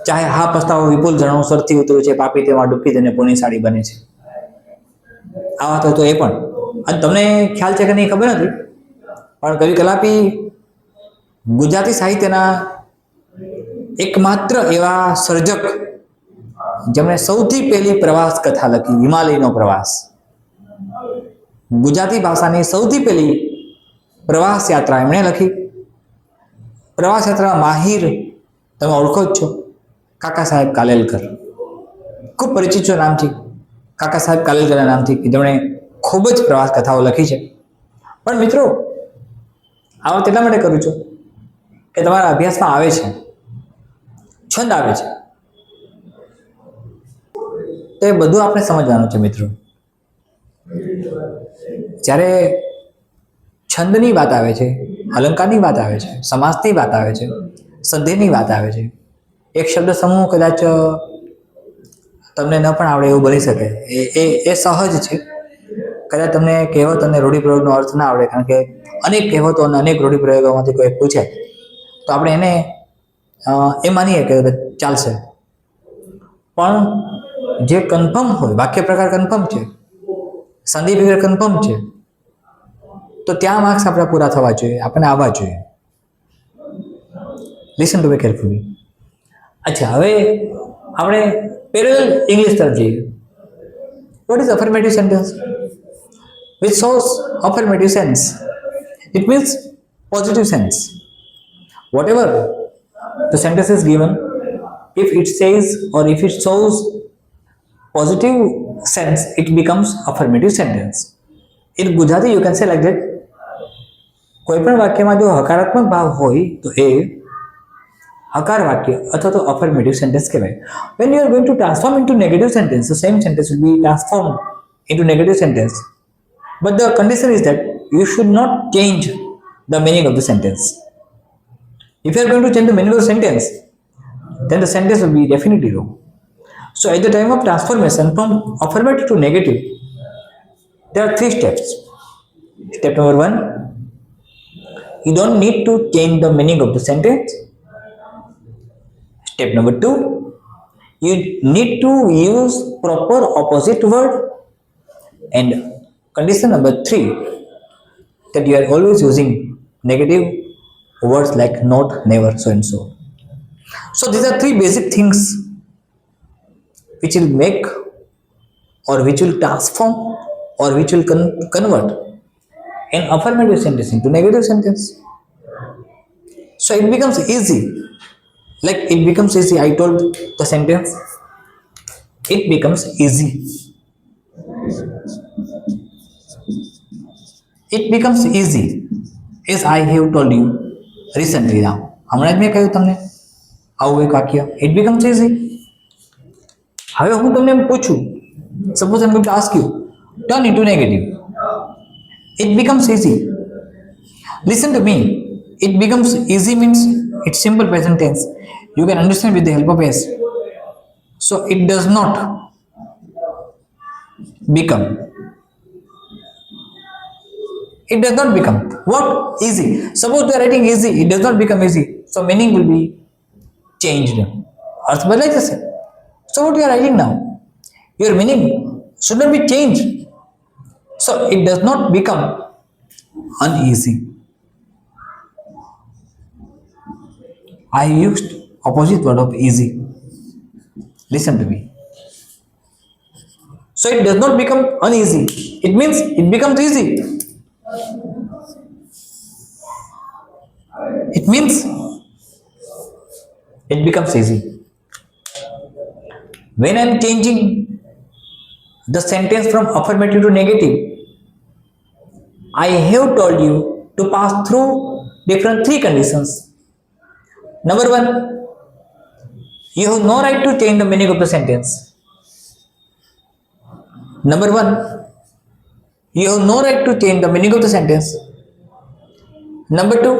Speaker 1: ચાહે હા પસ્તાવો વિપુલ ઝરણું સરથી ઉતર્યું છે, પાપી તેમાં ડૂબકી તેને પુણ્યશાળી બને છે. આ વાત હોય તો એ પણ. અને તમને ખ્યાલ છે કે નહીં ખબર નથી, પણ કવિ કલાપી ગુજરાતી સાહિત્યના એકમાત્ર એવા સર્જક જેમણે સૌથી પહેલી પ્રવાસ કથા લખી, હિમાલયનો પ્રવાસ. ગુજરાતી ભાષાની સૌથી પહેલી પ્રવાસ યાત્રા એમણે લખી. પ્રવાસ યાત્રા માહિર તમે ઓળખો જ છો, કાકા સાહેબ કાલેલકર. ખૂબ પરિચિત છો નામથી, કાકા સાહેબ કાલેલકરના નામથી, જેમણે ખૂબ જ પ્રવાસ કથાઓ લખી છે. પણ મિત્રો, આ વાત એટલા માટે કરું છું કે તમારા અભ્યાસમાં આવે છે, છંદ આવે છે, તો એ બધું આપણે સમજવાનું છે. મિત્રો, જ્યારે છંદની વાત આવે છે, અલંકારની વાત આવે છે, સમાસની વાત આવે છે, સંધિની વાત આવે છે, એક શબ્દ સમૂહ કદાચ તમને ન પણ આવડે એવું બની શકે. એ સહજ છે. કદાચ તમને કહેવત અને રૂઢિપ્રયોગનો અર્થ ના આવડે, કારણ કે અનેક કહેવતો અને અનેક રૂઢિપ્રયોગોમાંથી કોઈ પૂછે તો આપણે એને એ માનીએ કે ચાલશે. પણ જે કન્ફર્મ હોય, વાક્ય પ્રકાર કન્ફર્મ છે, સંધિ વિગ્રહ કન્ફર્મ છે, તો ત્યાં માર્ક્સ આપણા પૂરા થવા જોઈએ, આપણને આવવા જોઈએ. Listen to me carefully. અચ્છા, હવે આપણે પેરેલલ ઇંગ્લિશ તરફ જઈએ. What is affirmative sentence? Which shows affirmative sense. It means positive sense. Whatever the sentence is given, if it says or if it shows positive sense, it becomes affirmative sentence. In Gujarati, you can say like that. કોઈ પણ વાક્યમાં જો હકારાત્મક ભાવ હોય તો એ હકાર વાક્ય અથવા તો અફર્મેટિવ સેન્ટેન્સ કહેવાય. When you are going to transform into negative sentence, the same sentence will be transformed into negative sentence. But the condition is that you should not change the meaning of the sentence. If you are going to change the meaning of the sentence, then the sentence will be definitely wrong. So at the time of transformation from affirmative to negative, there are 3 steps. Step number 1, you don't need to change the meaning of the sentence. Step number 2, you need to use proper opposite word. And condition number 3, that you are always using negative words like not, never, so and so. So these are 3 basic things which will make or which will transform or which will convert an affirmative sentence into negative sentence. So it becomes easy. Like it becomes easy. I told the sentence, it becomes easy. It becomes easy as I have told you recently now. હમણાં જ મેં કહ્યું તમને આવું એક વાક્ય, it becomes easy. હવે હું તમને એમ પૂછું, suppose I'm going to ask you, turn into negative. It becomes easy. Listen to me. It becomes easy means it's simple present tense. You can understand with the help of s. So it does not become. It does not become what? Easy. Suppose you are writing easy, it does not become easy. So meaning will be changed. अर्थ बदलाઈ જશે. So what you are writing now, your meaning should not be changed. So it does not become uneasy. I used opposite word of easy. Listen to me. So it does not become uneasy. It means it becomes easy. It means it becomes easy. When I am changing the sentence from affirmative to negative, I have told you to pass through different 3 conditions. Number 1, you have no right to change the meaning of the sentence. Number 1, You have no right to change the meaning of the sentence. Number two,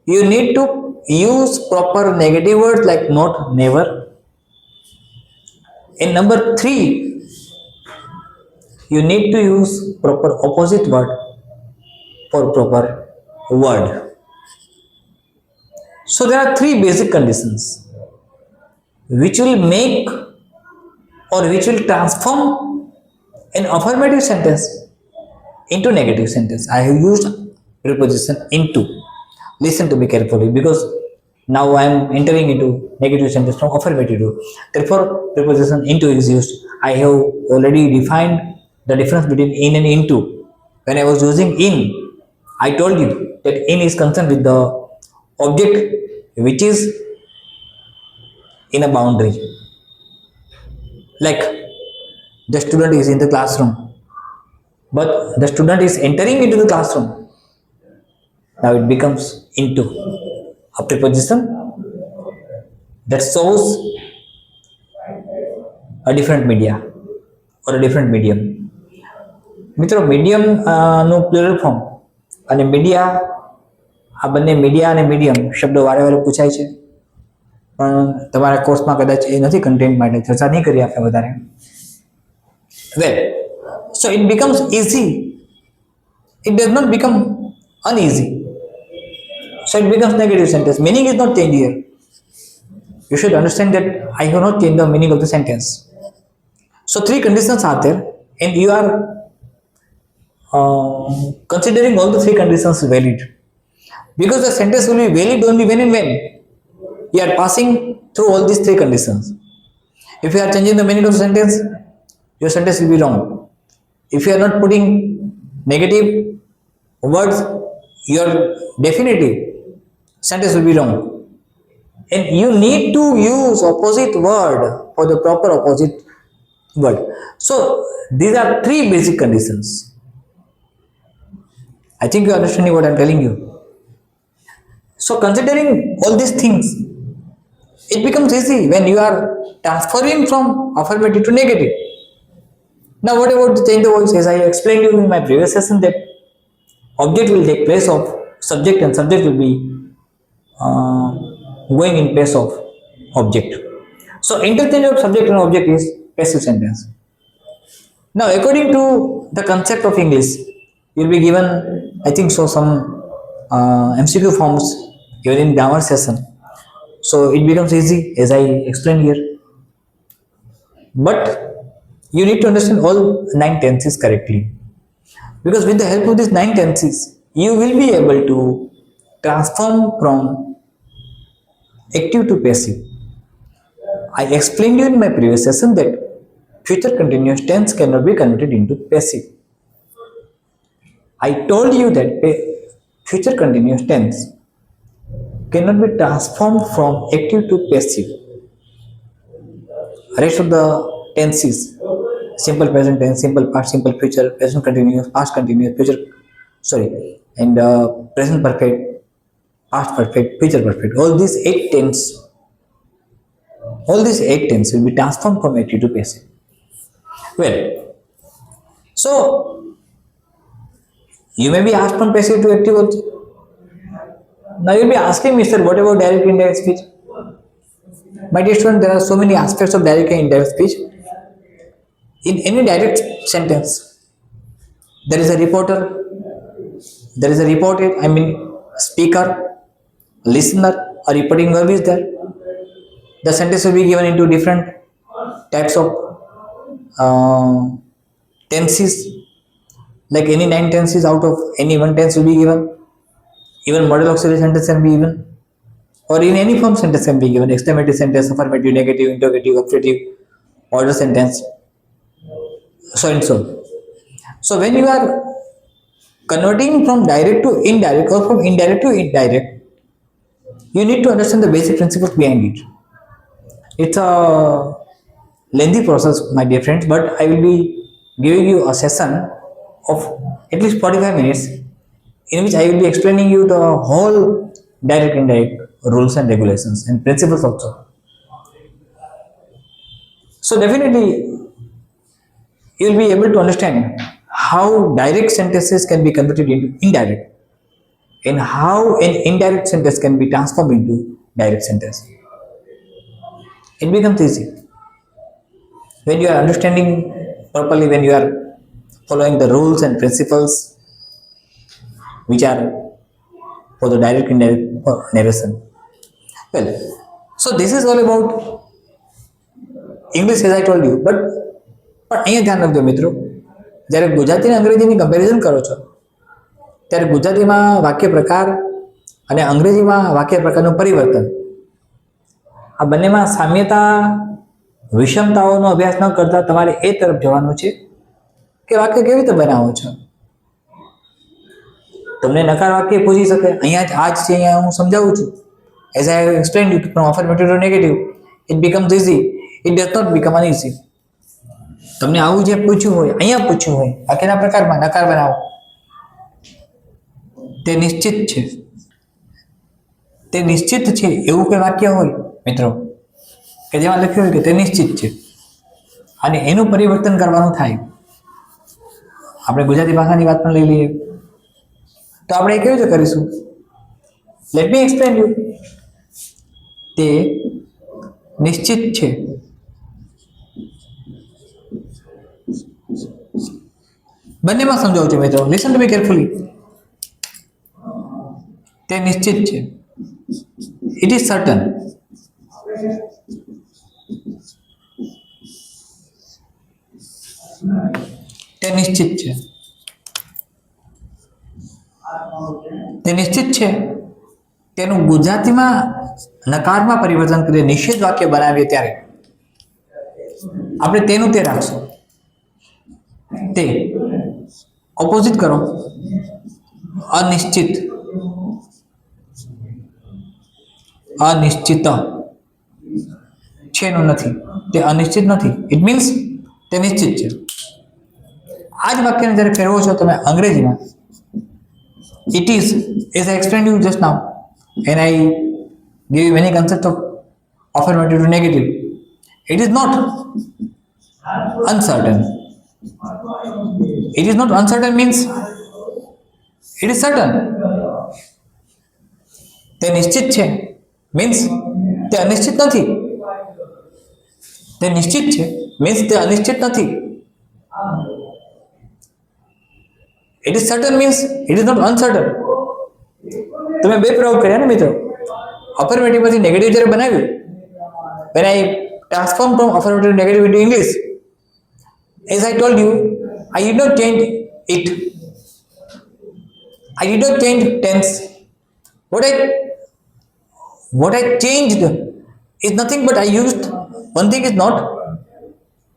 Speaker 1: you need to use proper negative words like not, never. And number three, you need to use proper opposite word for proper word. So there are three basic conditions which will make or which will transform an affirmative sentence into negative sentence. I have used preposition into. Listen to me carefully, because now I am entering into negative sentence from affirmative to. Therefore, preposition into is used. I have already defined the difference between in and into. When I was using in, I told you that in is concerned with the object which is in a boundary. Like the student is in the classroom, but the student is entering into the classroom. Now it becomes into, a preposition that shows a different media or a different medium. મિત્રો medium નું plural form અને media, આ બંને media અને medium શબ્દો વારે વારે પૂછાય છે, પણ તમારા કોર્સમાં કદાચ એ નથી, કન્ટેન્ટ માટે ચર્ચા નહીં કરીએ આપણે વધારે. વેલ, so it becomes easy, it does not become uneasy. So it becomes negative sentence. Meaning is not changed here. You should understand that I have not changed the meaning of the sentence. So three conditions are there, and you are considering all the three conditions valid, because the sentence will be valid only when and when you are passing through all these three conditions. If you are changing the meaning of the sentence, your sentence will be wrong. If you are not putting negative words, your definitive sentence will be wrong. And you need to use opposite word for the proper opposite word. So these are three basic conditions. I think you are understanding what I am telling you. So considering all these things, it becomes easy when you are transferring from affirmative to negative. Now what about the change the voice? As I explained you in my previous session, that object will take place of subject and subject will be going in place of object. So interchange of subject and object is passive sentence. Now according to the concept of English, you will be given, I think so, some MCQ forms even in grammar session. So it becomes easy as I explained here. But you need to understand all 9 tenses correctly, because with the help of these 9 tenses, you will be able to transform from active to passive. I explained you in my previous session that future continuous tense cannot be converted into passive. I told you that future continuous tense cannot be transformed from active to passive. Rest of the tenses, simple present tense, simple past, simple future, present continuous, past continuous, future, and present perfect, past perfect, future perfect. All these 8 tense will be transformed from active to passive. Well, so you may be asked from passive to active also. Now you'll be asking me, sir, what about direct and indirect speech? My dear student, there are so many aspects of direct and indirect speech. In any direct sentence, there is a reporter, there is a reported, speaker, listener, a reporting verb is there. The sentence will be given into different types of tenses. Like any 9 tenses, out of any 1 tense will be given. Even model auxiliary sentence can be given, or in any form sentence can be given. Exclamative sentence, affirmative, negative, interrogative, operative, order sentence, so and so. So when you are converting from direct to indirect or from indirect to indirect, you need to understand the basic principles behind it. It's a lengthy process, my dear friends, but I will be giving you a session of at least 45 minutes in which I will be explaining you the whole direct and indirect rules and regulations and principles also. So definitely you will be able to understand how direct sentences can be converted into indirect, and how an indirect sentence can be transformed into direct sentence. It becomes easy when you are understanding properly, when you are following the rules and principles which are for the direct indirect narration. Well, so this is all about English, as I told you. પણ અહીંયા ધ્યાન રાખજો મિત્રો, જ્યારે ગુજરાતી અને અંગ્રેજીની comparison કરો છો ત્યારે ગુજરાતીમાં વાક્ય પ્રકાર અને અંગ્રેજીમાં વાક્ય પ્રકારનું પરિવર્તન, આ બંનેમાં સામ્યતા વિષમતાઓનો અભ્યાસ ન કરતા તમારે એ તરફ જવાનું છે કે વાક્ય કેવી રીતે બનાવો છો. તમને નકાર વાક્ય પૂછી શકે, અહીંયા આ જ છે, અહીંયા હું સમજાવું છું. As I have explained you from affirmative to negative it becomes easy, it does not become uneasy. તમને આવું જે પૂછ્યું હોય, અહીંયા પૂછ્યું હોય વાક્યના પ્રકારમાં નકાર બનાવો, તે નિશ્ચિત છે, તે નિશ્ચિત છે એવું કોઈ વાક્ય હોય મિત્રો કે જેમાં લખ્યું હોય કે તે નિશ્ચિત છે અને એનું પરિવર્તન કરવાનું થાય. આપણે ગુજરાતી ભાષાની વાત પણ લઈ લઈએ તો આપણે કેવી રીતે કરીશું? Let me explain you. તે નિશ્ચિત છે. બંનેમાં સમજાવું છું મિત્રો, લિસન ટુ મી કેરફુલી. તે નિશ્ચિત છે. It is certain. તે નિશ્ચિત છે. તે નિશ્ચિત છે તેનું ગુજરાતીમાં નકારમાં પરિવર્તન કરીએ, નિષેધ વાક્ય બનાવીએ ત્યારે આપણે તેનું તે રાખશું. તે ઓપોઝિટ કરો, અનિશ્ચિત. અનિશ્ચિત છે નું નથી, તે અનિશ્ચિત નથી. ઇટ મીન્સ તે નિશ્ચિત છે. આ જ વાક્યને જ્યારે ફેરવો છો તમે અંગ્રેજીમાં, it is, as I explained you just now, and I gave you many concepts of affirmative to negative. It is not uncertain. It is not uncertain means it is certain. તે નિશ્ચિત છે means તે અનિશ્ચિત નથી. તે નિશ્ચિત છે means તે અનિશ્ચિત નથી. It is certain means it is not uncertain. તમે બે પ્રયોગ કર્યા ને મિત્રો, અફર્મેટિવ માંથી નેગેટિવ જ્યારે બનાવ્યું, when I transformed from affirmative to negative into English, as I told you, I did not change it. I did not change tense. What I changed is nothing but I used one thing is not,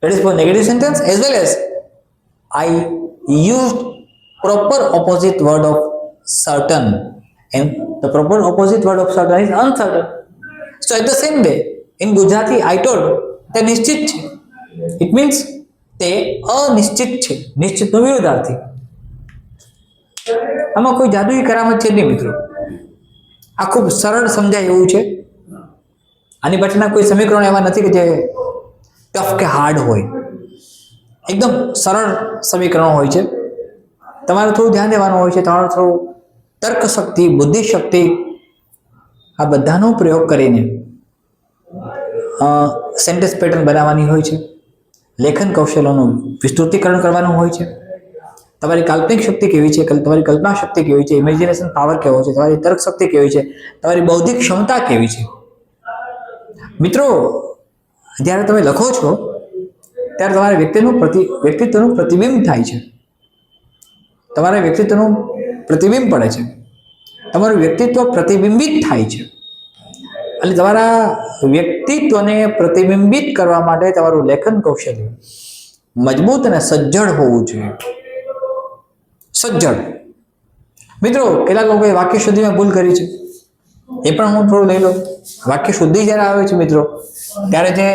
Speaker 1: that is for negative sentence, as well as I used proper opposite word of certain, and the proper opposite word of certain is uncertain. So at the same way in Gujarati I told તે નિશ્ચિત છે. It means તે અનિશ્ચિત છે, નિશ્ચિતનો વિરોધાર્થી. આમાં કોઈ જાદુઈ કરામત છે નહીં મિત્રો, આ ખૂબ સરળ સમજાય એવું છે. આની પાછળના કોઈ સમીકરણ એવા નથી કે જે ટફ કે હાર્ડ હોય, એકદમ સરળ સમીકરણો હોય છે. તમારે થોડું ધ્યાન દેવાનું હોય છે, તમારે થોડું તર્ક શક્તિ, બુદ્ધિ શક્તિ, આ બધાનો પ્રયોગ કરીને સેન્ટેન્સ પેટર્ન બનાવવાની હોય છે. લેખન કૌશલ્યોનું વિસ્તૃતિકરણ કરવાનું હોય છે. તમારી કાલ્પનિક શક્તિ કેવી છે, તમારી કલ્પના શક્તિ કેવી છે, ઇમેજિનેશન પાવર કેવો છે, તમારી તર્ક શક્તિ કેવી છે, તમારી બૌદ્ધિક ક્ષમતા કેવી છે. મિત્રો જ્યારે તમે લખો છો ત્યારે તમારા વ્યક્તિત્વનું પ્રતિબિંબ થાય છે, તમારા વ્યક્તિત્વનું પ્રતિબિંબ પડે છે, તમારું વ્યક્તિત્વ પ્રતિબિંબિત થાય છે. અને તમારા વ્યક્તિત્વને પ્રતિબિંબિત કરવા માટે તમારું લેખન કૌશલ્ય મજબૂત અને સજ્જડ હોવું જોઈએ. સજ્જડ. મિત્રો કેટલાક લોકોએ વાક્ય શુદ્ધિમાં ભૂલ કરી છે, એ પણ હું થોડું લઈ લઉં. વાક્ય શુદ્ધિ જ્યારે આવે છે મિત્રો, ત્યારે જે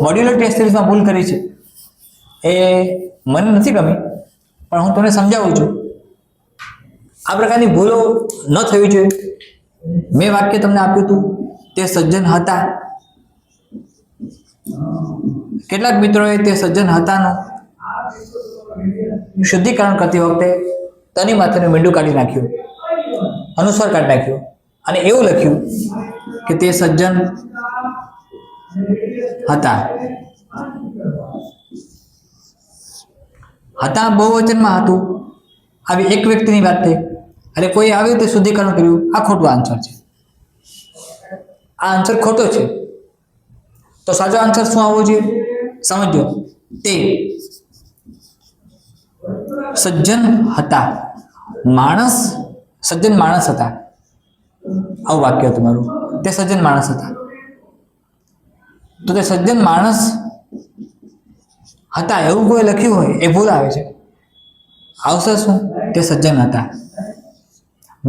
Speaker 1: મોડ્યુલર ટેસ્ટ સિરીઝમાં ભૂલ કરી છે એ મને નથી ગમી, પણ હું તમને સમજાવું છું. આ પ્રકારની ભૂલો ન થવી જોઈએ. મેં વાક્ય તમને આપ્યું હતું, તે સજ્જન હતા. કેટલાક મિત્રોએ તે સજ્જન હતાનો શુદ્ધિકરણ કરતી વખતે તની માથેનું મીંડું કાઢી નાખ્યું, અનુસ્વાર કાઢી નાખ્યું અને એવું લખ્યું કે તે સજ્જન હતા. હતા બહુવચનમાં હતું. આવી એક વ્યક્તિની વાત થઈ અને કોઈ આવી રીતે શુદ્ધિકરણ કર્યું. આ ખોટું આન્સર છે. આ આન્સર ખોટો છે. તો સાચો આન્સર શું આવવો જોઈએ? સમજો. તે સજ્જન હતા. માણસ, સજ્જન માણસ હતા. આવું વાક્ય તમારું. તે સજ્જન માણસ હતા. તો તે સજ્જન માણસ હતા એવું કોઈ લખ્યું હોય એ ભૂલ આવે છે. આવશે શું? તે સજ્જન હતા.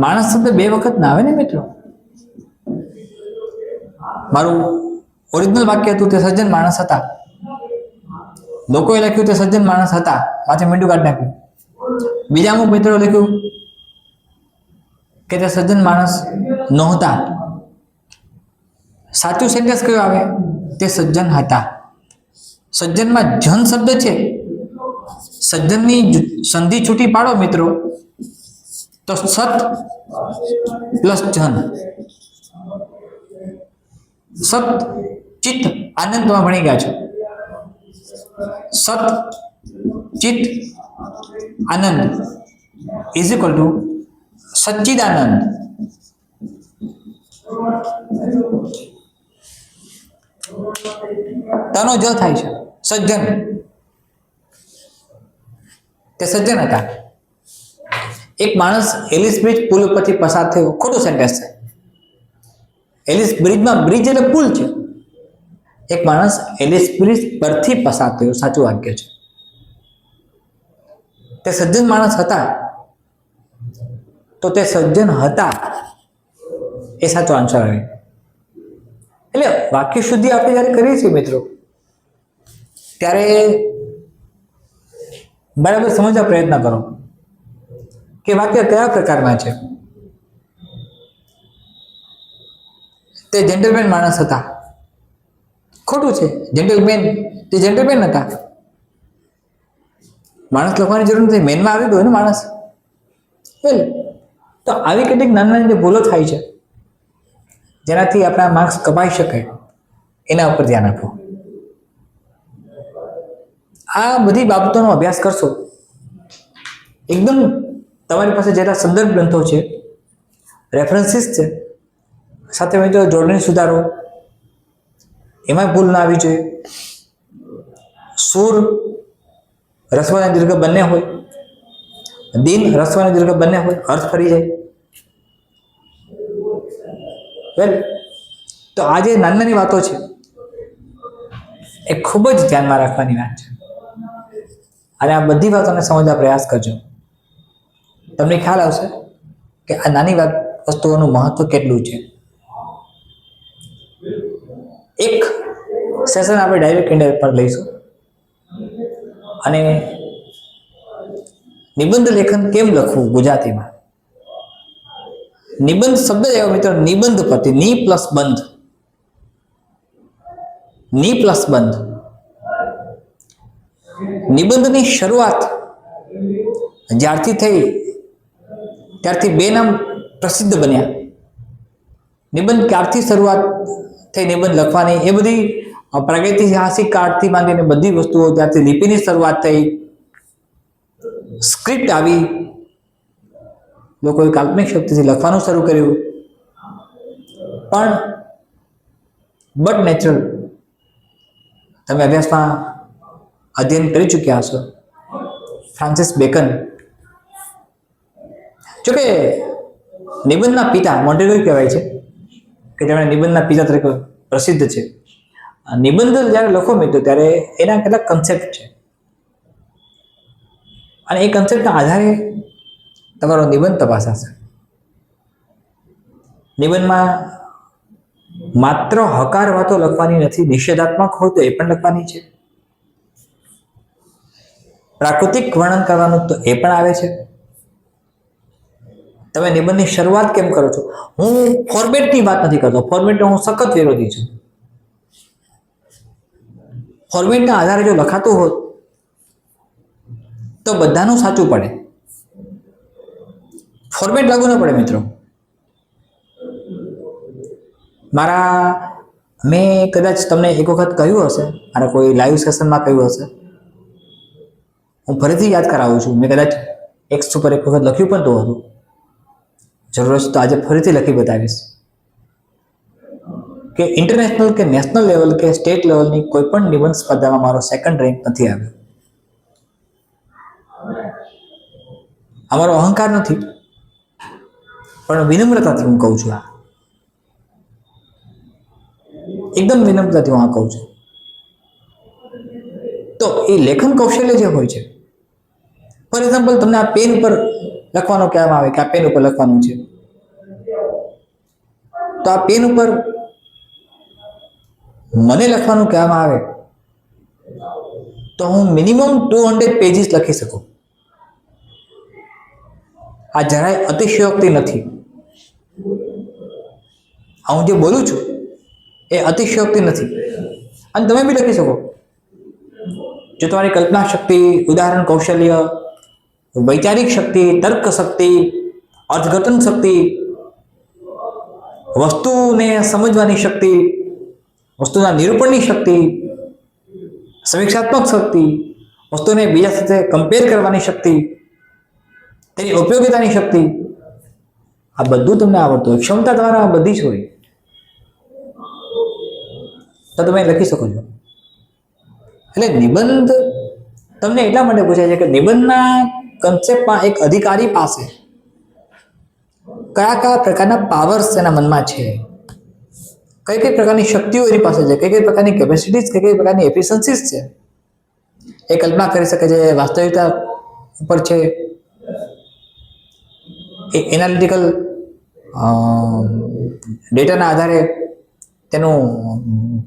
Speaker 1: માણસ શબ્દ બે વખત ના આવે ને મિત્રો. મારું ઓરિજિનલ વાક્ય હતું તે સજ્જન માણસ હતા. લોકોએ લખ્યું તે સજ્જન માણસ હતા, માથે મીંડું કાઢી નાખ્યું. બીજા અમુક મિત્રો લખ્યું કે તે સજ્જન માણસ નહોતા. સાચું સેન્ટેન્સ કયું આવે? તે સજ્જન હતા. સજ્જનમાં જન શબ્દ છે. સજ્જનની સંધિ છૂટી પાડો મિત્રો તો સત પ્લસ જન. સત ચિત્ત આનંદ તમે ભણી ગયા છો. સત ચિત્ત આનંદ ઇઝ ઇક્વલ ટુ સચ્ચિદાનંદ. તનો જ થાય છે. સજ્જન, તે સજ્જન હતા. એક માણસ એલિસ બ્રિજ પુલ ઉપરથી પસાર થયો. ખોટું સેન્ટેન્સ છે. એલિસ બ્રિજમાં, બ્રિજ એટલે પુલ છે. એક માણસ એલિસ બ્રિજ પરથી પસાર થયો. સાચું વાક્ય છે. તે સજ્જન માણસ હતા. તો તે સજ્જન હતા એ સાચો આન્સર આવે. એટલે વાક્ય શુદ્ધિ આપણે જ્યારે કરીએ છીએ મિત્રો ત્યારે બરાબર સમજવા પ્રયત્ન કરો કે વાક્ય કયા પ્રકારમાં છે. તે જેન્ટલમેન માણસ હતા. ખોટું છે. જેન્ટલમેન, તે જેન્ટલમેન હતા. માણસ લખવાની જરૂર નથી, મેનમાં આવી ગયો ને માણસ. વેલ, તો આવી કેટલીક નાની નાની જે ભૂલો થાય છે જેનાથી આપણા માર્ક્સ કપાઈ શકે એના ઉપર ધ્યાન આપો. આ બધી બાબતોનો અભ્યાસ કરશો એકદમ તમારી પાસે જેટલા સંદર્ભ ગ્રંથો છે, રેફરન્સીસ છે, સાથે મિત્રો જોડણી સુધારો, એમાં ભૂલ ના આવી જોઈએ. સૂર રસ્વ અને દીર્ઘ બંને હોય, દિન રસ્વ અને દીર્ઘ બંને હોય, અર્થ ફરી જાય. વેલ, તો આ જે નાની નાની વાતો છે એ ખૂબ જ ધ્યાનમાં રાખવાની વાત છે અને આ બધી વાતોને સમજવા પ્રયાસ કરજો. તમને ખ્યાલ આવશે કે આ નાની વસ્તુઓનું મહત્વ કેટલું છે. એક સેશન આપણે ડાયરેક્ટ ઇન્ડિયા પર લઈશું અને નિબંધ લેખન કેમ લખવું ગુજરાતીમાં. નિબંધ શબ્દ એવો મિત્રો, નિબંધ પરથી ની પ્લસ બંધ, ની પ્લસ બંધ. નિબંધની શરૂઆત જ્યારથી થઈ ત્યારથી બે નામ પ્રસિદ્ધ બન્યા. નિબંધ ક્યારથી શરૂઆત થઈ નિબંધ લખવાની એ બધી પ્રાગૈતિહાસિક કાળથી માંડીને બધી વસ્તુઓ, ત્યારથી લિપિની શરૂઆત થઈ, સ્ક્રિપ્ટ આવી, લોકોએ કાલ્પનિક શક્તિથી લખવાનું શરૂ કર્યું. પણ બટ નેચરલ તમે અભ્યાસમાં અધ્યયન કરી ચૂક્યા હશો. ફ્રાન્સિસ બેકન, જોકે નિબંધના પિતા મોન્ટેગ્યુ કહેવાય છે કે તેમણે નિબંધના પિતા તરીકે પ્રસિદ્ધ છે. નિબંધ જ્યારે લખો મિત્રો ત્યારે એના કેટલાક કન્સેપ્ટ છે અને એ કન્સેપ્ટના આધારે તમારો નિબંધ તપાસાશે. નિબંધમાં માત્ર હકાર વાતો લખવાની નથી, નિષેધાત્મક હોય તો એ પણ લખવાની છે. પ્રાકૃતિક વર્ણન કરવાનું તો એ પણ આવે છે. તમે નિબંધની શરૂઆત કેમ કરો છો? હું ફોર્મેટની વાત નથી કરતો. ફોર્મેટનો હું સખત વિરોધી છું. ફોર્મેટના આધારે જો લખાતું હોત તો બધાનું સાચું પડે, ફોર્મેટ લાગુ ન પડે. મિત્રો, મેં કદાચ તમને એક વખત કહ્યું હશે, મારા કોઈ લાઈવ સેશનમાં કહ્યું હશે, હું ફરીથી યાદ કરાવું છું. મેં કદાચ એક્સ ઉપર એક વખત લખ્યું પણ તો હતું, જરૂર છે તો આજે ફરીથી લખી બતાવીશ કે ઇન્ટરનેશનલ કે નેશનલ લેવલ કે સ્ટેટ લેવલની કોઈ પણ નિબંધ સ્પર્ધામાં મારો સેકન્ડ રેન્ક નથી આવ્યો. અમારો અહંકાર નથી, પણ વિનમ્રતાથી હું કહું છું. આ એકદમ વિનમ્રતાથી હું આ કહું છું. તો એ લેખન કૌશલ્ય જે હોય છે, ફોર એક્ઝામ્પલ, તમને આ પેન ઉપર લખવાનું કહેવામાં આવે કે આ પેન ઉપર લખવાનું છે, તો આ પેન ઉપર મને લખવાનું કહેવામાં આવે તો હું મિનિમમ 200 પેજીસ લખી શકું. આ જરાય અતિશયોક્તિ નથી. હું જે બોલું છું એ અતિશયોક્તિ નથી, અને તમે બી લખી શકો. જો તમારી કલ્પના શક્તિ, ઉદાહરણ કૌશલ્ય, વૈચારિક શક્તિ, તર્ક શક્તિ, અર્થઘટન શક્તિ, વસ્તુને સમજવાની શક્તિ, વસ્તુના નિરૂપણની શક્તિ, સમીક્ષાત્મક શક્તિ, વસ્તુને બીજા સાથે કમ્પેર કરવાની શક્તિ, તેની ઉપયોગિતાની શક્તિ, આ બધું તમને આવડતું હોય, ક્ષમતા દ્વારા બધી જ હોય, તો તમે લખી શકો છો. એટલે નિબંધ તમને એટલા માટે પૂછાય છે કે નિબંધના કન્સેપ્ટમાં એક અધિકારી પાસે કયા કયા પ્રકારના પાવર્સ એના મનમાં છે, કઈ કઈ પ્રકારની શક્તિઓ એની પાસે છે, કઈ કઈ પ્રકારની કેપેસિટીઝ, કઈ કઈ પ્રકારની એફિશિયન્સીસ છે, એ કલ્પના કરી શકે છે. વાસ્તવિકતા ઉપર છે, એ એનાલિટિકલ ડેટાના આધારે તેનું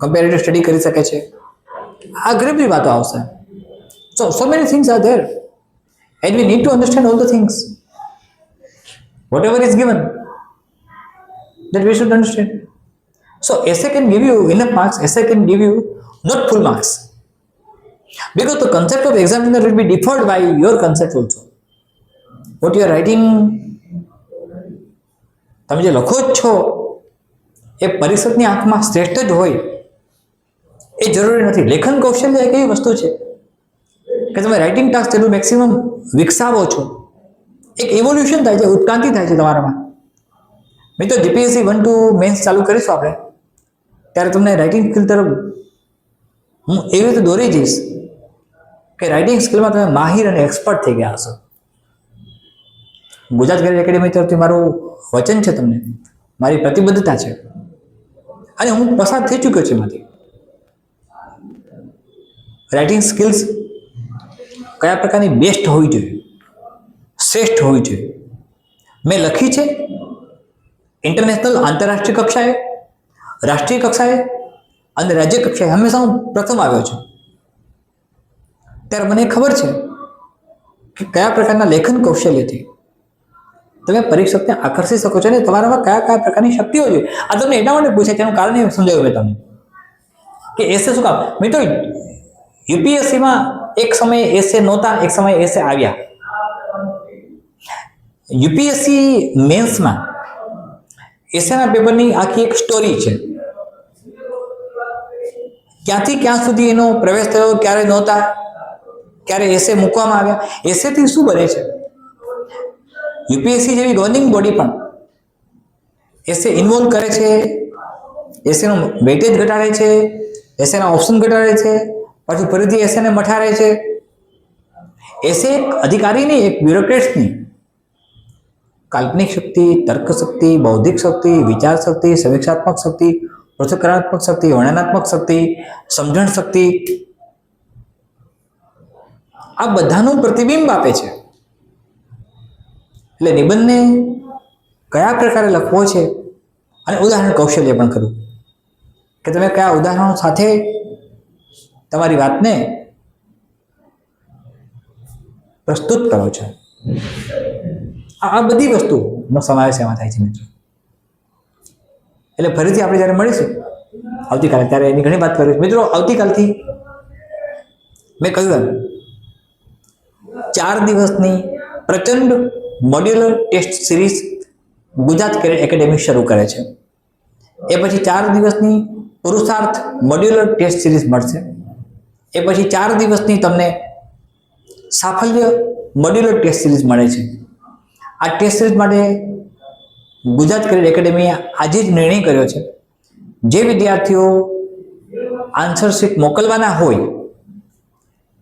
Speaker 1: કમ્પેરેટિવ સ્ટડી કરી શકે છે. આ ઘણી બધી વાતો આવશે. So many things are there and we need to understand all the things. Whatever is given, that we should understand. So essay can give you enough marks, essay can give you not full marks, because the concept of examiner will be deferred by your concept also. What you are writing, તમે જે લખો જ છો એ પરીક્ષકની આંખમાં શ્રેષ્ઠ જ હોય એ જરૂરી નથી. લેખન કૌશલ્ય એક એવી વસ્તુ છે કે તમે રાઇટિંગ ટાસ્ક જેટલું મેક્સિમમ વિકસાવો છો, એક ઇવોલ્યુશન થાય છે, ઉત્ક્રાંતિ થાય છે તમારામાં. મિત્રો, જીપીએસસી 1-2 મેન્સ ચાલુ કરીશું આપણે, ત્યારે તમને રાઇટિંગ સ્કિલ તરફ હું એવી રીતે દોરી જઈશ કે રાઇટિંગ સ્કિલમાં તમે માહિર અને એક્સપર્ટ થઈ ગયા હશો. ગુજરાત ગેરેજ એકેડેમી તરફથી મારું વચન છે તમને, મારી પ્રતિબદ્ધતા છે, અને હું પસાર થઈ ચૂક્યો છું એમાંથી. રાઇટિંગ સ્કિલ્સ કયા પ્રકારની બેસ્ટ હોવી જોઈએ, શ્રેષ્ઠ હોવી જોઈએ. મેં લખી છે ઇન્ટરનેશનલ, આંતરરાષ્ટ્રીય કક્ષાએ, રાષ્ટ્રીય કક્ષાએ અને રાજ્ય કક્ષાએ હંમેશા હું પ્રથમ આવ્યો છું. ત્યારે મને ખબર છે કે કયા પ્રકારના લેખન કૌશલ્યથી તમે પરીક્ષકને આકર્ષી શકો છો ને તમારામાં કયા કયા પ્રકારની શક્તિઓ છે. આ તમને એટલા માટે પૂછે છે, એનું કારણ એ સમજાવ્યું મેં તમને કે એસે શું કામ. મિત્રો, યુપીએસસીમાં એક સમયે એસે નહોતા, એક સમયે એસે આવ્યા. યુપીએસસી મેન્સમાં એસેના પેપરની આખી એક સ્ટોરી છે, ક્યાંથી ક્યાં સુધી એનો પ્રવેશ થયો, ક્યારે નહોતા, ક્યારે એસે મૂકવામાં આવ્યા, એસેથી શું બને છે. યુપીએસસી જેવી ગવર્નિંગ બોડી પણ એસે ઇન્વોલ્વ કરે છે, એસેનું વેટેજ ઘટાડે છે, એસેના ઓપ્શન ઘટાડે છે, પછી ફરીથી એસેને મઠારે છે. એસે એક અધિકારીની, એક બ્યુરોક્રેટ્સની કાલ્પનિક શક્તિ, તર્ક શક્તિ, બૌદ્ધિક શક્તિ, વિચાર શક્તિ, સમીક્ષાત્મક શક્તિ, પૃથક્કરણાત્મક શક્તિ, વર્ણનાત્મક શક્તિ, સમજણ શક્તિ, આ બધાનું પ્રતિબિંબ આપે છે. એટલે નિબંધને કયા પ્રકારે લખવો છે, અને ઉદાહરણ કૌશલ્ય પણ ખરું કે તમે કયા ઉદાહરણો સાથે તમારી વાતને પ્રસ્તુત કરો છો. આ બધી વસ્તુનો સમાવેશ એમાં થાય છે મિત્રો. એટલે ફરીથી આપણે જ્યારે મળીશું આવતીકાલે, ત્યારે એની ઘણી વાત કરીશું. મિત્રો, આવતીકાલથી મેં કહ્યું એમ 4 દિવસની પ્રચંડ modular test series Gujarat career academy શરૂ કરે છે. એ પછી 4 દિવસની પુરુષાર્થ મોડ્યુલર ટેસ્ટ સિરીઝ મળશે. એ પછી 4 દિવસની તમને સાફલ્ય મોડ્યુલર ટેસ્ટ સિરીઝ મળે છે. આ ટેસ્ટ સિરીઝ માટે ગુજરાત કેરિયર એકેડેમીએ આજે જ નિર્ણય કર્યો છે, જે વિદ્યાર્થીઓ આન્સર શીટ મોકલવાના હોય,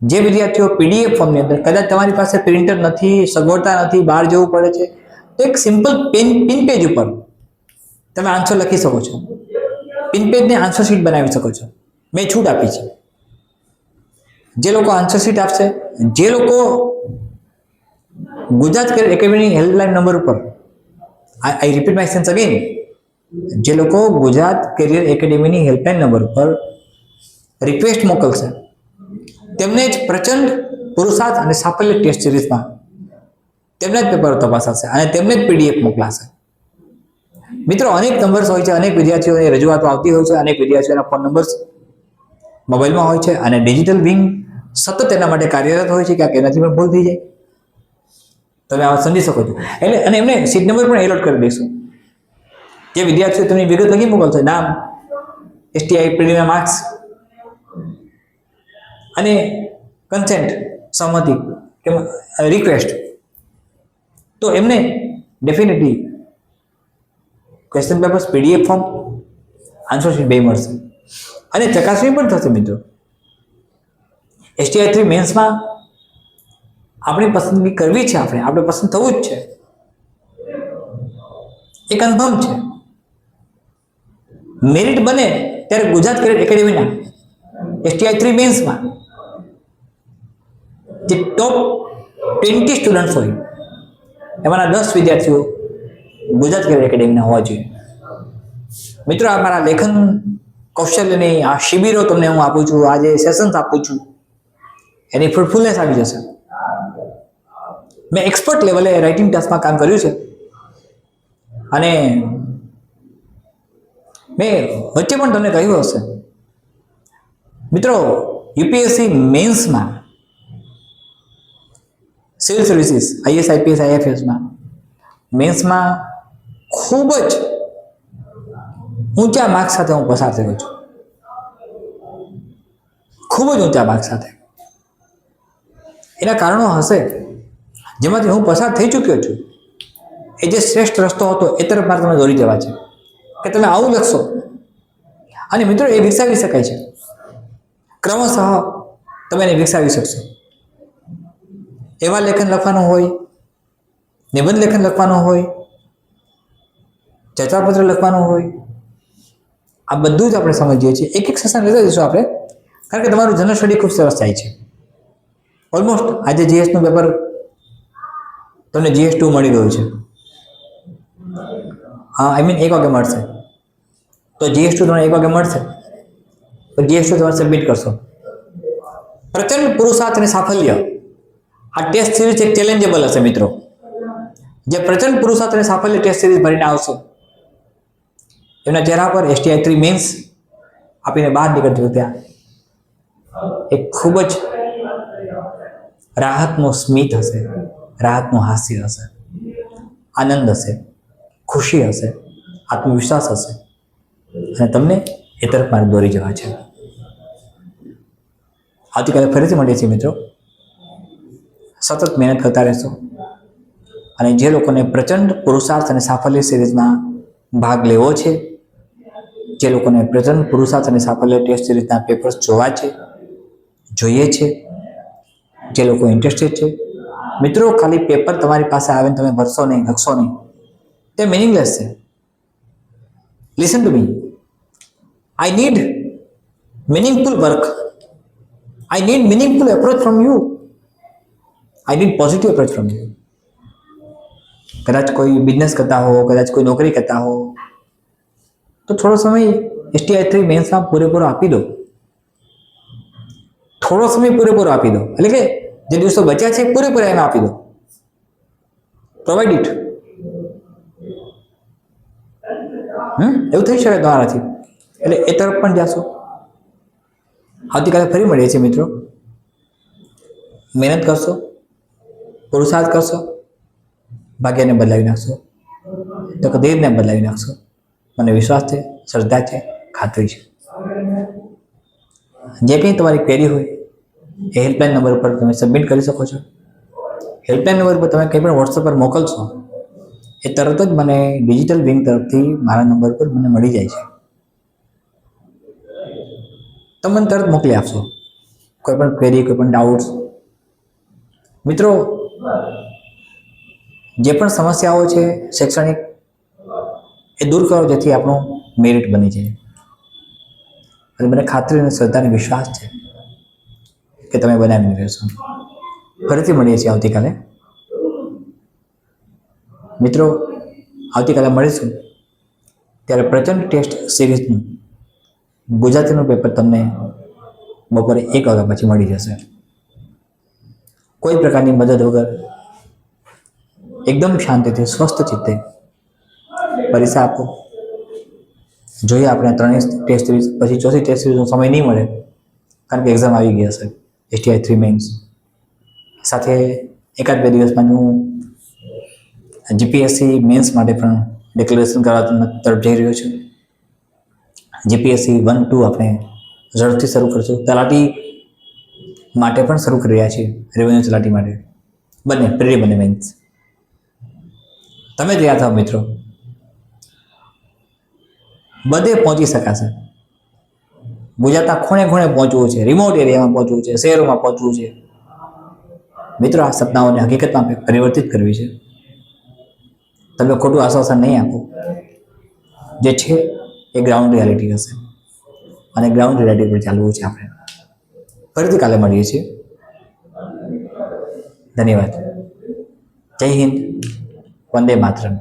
Speaker 1: જે વિદ્યાર્થીઓ પીડીએફ ફોર્મની અંદર કદાચ તમારી પાસે પ્રિન્ટર નથી, સગવડતા નથી, બહાર જવું પડે છે, તો એક સિમ્પલ પિન પેજ ઉપર તમે આન્સર લખી શકો છો. પિન પેજની આન્સર શીટ બનાવી શકો છો. મેં છૂટ આપી છે. જે લોકો આન્સર શીટ આપશે, જે લોકો ગુજરાત કેરિયર એકેડેમીની હેલ્પલાઇન નંબર ઉપર, આઈ રિપીટ માય સેન્સ અગેન, જે લોકો ગુજરાત કેરિયર એકેડેમીની હેલ્પલાઇન નંબર પર રિક્વેસ્ટ મોકલશે, તેમને જ પ્રચંડ પુરુષાર્થ અને સાફલ્ય ટેસ્ટ સિરીઝમાં તેમને જ પેપર તપાસાશે અને તેમને જ પીડીએફ મોકલાશે. મિત્રો, અનેક નંબર્સ હોય છે, અનેક વિદ્યાર્થીઓની રજૂઆતો આવતી હોય છે, અનેક વિદ્યાર્થીઓના ફોન નંબર્સ મોબાઈલમાં હોય છે અને ડિજિટલ વિંગ સતત એના માટે કાર્યરત હોય છે કે આ એનાથી પણ ભૂલ થઈ જાય. તમે આ સમજી શકો છો. એટલે અને એમને સીટ નંબર પણ એલોટ કરી દઈશું. જે વિદ્યાર્થીઓ તેમની વિગત લખી મોકલશે, નામ, એસટીઆઈ, પ્રિલિમિનરી માર્ક્સ અને કન્સેન્ટ, સહમતિ કે રિક્વેસ્ટ, તો એમને definitely question papers, PDF form, answer sheet બે મળશે અને ચકાસણી પણ થશે. મિત્રો, એસટીઆઈ 3 મેન્સમાં આપણી પસંદગી કરવી છે, આપણે પસંદ થવું જ છે, એ કન્ફર્મ છે. મેરિટ બને ત્યારે ગુજરાત કેરિયર એકેડેમીના એસટીઆઈ 3 મેન્સમાં જે ટોપ 20 સ્ટુડન્ટ્સ હોય, એમાંના 10 વિદ્યાર્થીઓ ગુજરાત કેરિયર એકેડેમીના હોવા જોઈએ. મિત્રો, આ મારા લેખન કૌશલ્યની આ શિબિરો તમને હું આપું છું, આ જે સેશન્સ આપું છું, એની ફ્રૂટફુલનેસ આવી જશે. મેં એક્સપર્ટ લેવલે રાઇટિંગ ટાસ્કમાં કામ કર્યું છે અને મેં વચ્ચે પણ તમને કહ્યું હશે, મિત્રો, યુપીએસસી મેન્સમાં, સિવિલ સર્વિસીસ, આઈએસ, આઈપીએસ, આઈએફએસમાં મેન્સમાં ખૂબ જ ઊંચા માર્ક્સ સાથે હું પસાર થયો છું. ખૂબ જ ઊંચા માર્ક્સ સાથે. એના કારણો હશે જેમાંથી હું પસાર થઈ ચૂક્યો છું. એ જે શ્રેષ્ઠ રસ્તો હતો એ તરફ મારે તમે દોરી જવા છે કે તમે આવું લખશો. અને મિત્રો, એ વિકસાવી શકાય છે. ક્રમશઃ તમે એને વિકસાવી શકશો. એવા લેખન લખવાનું હોય, નિબંધ લેખન લખવાનું હોય, ચર્ચાપત્ર લખવાનું હોય, આ બધું જ આપણે સમજીએ છીએ. એક એક સેશન લેતા જઈશું આપણે, કારણ કે તમારું જનરલ સ્ટડી ખૂબ સરસ થાય છે. ઓલમોસ્ટ આજે જીએસનું પેપર તમને GS2 મળી ગયું છે. હા, આઈ મીન 1 વાગે મળશે. તો GS2 તમને 1 વાગે મળશે, તો GS2 તમે સબમિટ કરશો. પ્રચંડ પુરુષાર્થ અને સાફલ્ય આ ટેસ્ટ સિરીઝ એક ચેલેન્જેબલ હશે. મિત્રો, જે પ્રચંડ પુરુષાર્થ અને સાફલ્ય ટેસ્ટ સિરીઝ ભરીને આવશે, એમના ચહેરા પર એસટીઆઈ 3 મેન્સ આપીને બહાર નીકળતી ત્યાં એક ખૂબ જ રાહતનું સ્મિત હશે, રાહતનું હાસ્ય હશે, આનંદ હશે, ખુશી હશે, આત્મવિશ્વાસ હશે અને તમને એ તરફ મારે દોરી જવા છે. આવતીકાલે ફરીથી મળીએ છીએ મિત્રો. સતત મહેનત કરતા રહેશો અને જે લોકોને પ્રચંડ પુરુષાર્થ અને સાફલ્ય સિરીઝમાં ભાગ લેવો છે, જે લોકોને પ્રચંડ પુરુષાર્થ અને સાફલ્ય ટેસ્ટ સિરીઝના પેપર્સ જોવા છે, જોઈએ છે, જે લોકો ઇન્ટરેસ્ટેડ છે, મિત્રો, ખાલી પેપર તમારી પાસે આવે ને તમે ભરશો નહીં, લખશો નહીં, તે મિનિંગલેસ છે. Listen to me. I need meaningful work. I need meaningful approach from you. I need positive approach from you. કદાચ કોઈ બિઝનેસ કરતા હો, કદાચ કોઈ નોકરી કરતા હો, તો થોડો સમય એસટીઆઈ 3 મેન્સમાં પૂરેપૂરો આપી દો. થોડો સમય પૂરેપૂરો આપી દો, એટલે કે જે દિવસો બચ્યા છે પૂરેપૂરા એમાં આપી દો. Provide it. એવું થઈ શકે તમારાથી, એટલે એ તરફ પણ જાશો. આવતીકાલે ફરી મળીએ છીએ મિત્રો. મહેનત કરશો, પુરુષાર્થ કરશો, ભાગ્યને બદલાવી નાખશો, તકદીરને બદલાવી નાખશો. મને વિશ્વાસ છે, શ્રદ્ધા છે, ખાતરી છે. જે કંઈ તમારી ક્વેરી હોય એ હેલ્પલાઇન નંબર પર તમે સબમિટ કરી શકો છો. હેલ્પલાઇન નંબર પર તમે કંઈ પણ વોટ્સઅપ પર મોકલશો એ તરત જ મને ડિજિટલ વિંગ તરફથી મારા નંબર પર મને મળી જાય છે. તમે મને તરત મોકલી આપશો કોઈ પણ ક્વેરી, કોઈ પણ ડાઉટ્સ. મિત્રો, જે પણ સમસ્યાઓ છે શૈક્ષણિક, એ દૂર કરો જેથી આપણું મેરિટ બની જાય. અને મને ખાતરી અને શ્રદ્ધા અને વિશ્વાસ છે કે તમે બનાવી રહેશો. ફરીથી મળીએ છીએ આવતીકાલે. મિત્રો, આવતીકાલે મળીશું ત્યારે પ્રચંડ ટેસ્ટ સિરીઝનું ગુજરાતીનું પેપર તમને બપોરે 1 વાગ્યા પછી મળી જશે. કોઈ પ્રકારની મદદ વગર એકદમ શાંતિથી, સ્વસ્થ ચિત્તે પરીક્ષા આપો. જોઈએ આપણે 3 ટેસ્ટ સિરીઝ પછી 4થી ટેસ્ટ સિરીઝનો સમય નહીં મળે કારણ કે એક્ઝામ આવી ગઈ હશે, STI 3 મેઇન્સ. સાથે 1-2 દિવસમાં હું GPSC મેન્સ માટે પણ ડિક્લેરેશન કરવા તરફ જઈ રહ્યો છું. GPSC 1-2 આપણે ઝડપથી શરૂ કરશું. તલાટી માટે પણ શરૂ કરી રહ્યા છીએ, રેવન્યુ તલાટી માટે, બંને પ્રિલી બંને મેન્સ. તમે તૈયાર થાવ મિત્રો, બધે પહોંચી શકાશે. ગુજરાતના ખૂણે ખૂણે પહોંચવું છે, રિમોટ એરિયામાં પહોંચવું છે, શહેરોમાં પહોંચવું છે. મિત્રો, આ સપનાઓને હકીકતમાં પરિવર્તિત કરવી છે. તમે ખોટું આશ્વાસન નહીં આપો. જે છે એ ગ્રાઉન્ડ રિયાલિટી હશે અને ગ્રાઉન્ડ રિયાલિટી પર ચાલવું છે આપણે. ફરીથી કાલે મળીએ છીએ. ધન્યવાદ. જય હિન્દ. વંદે માતરમ.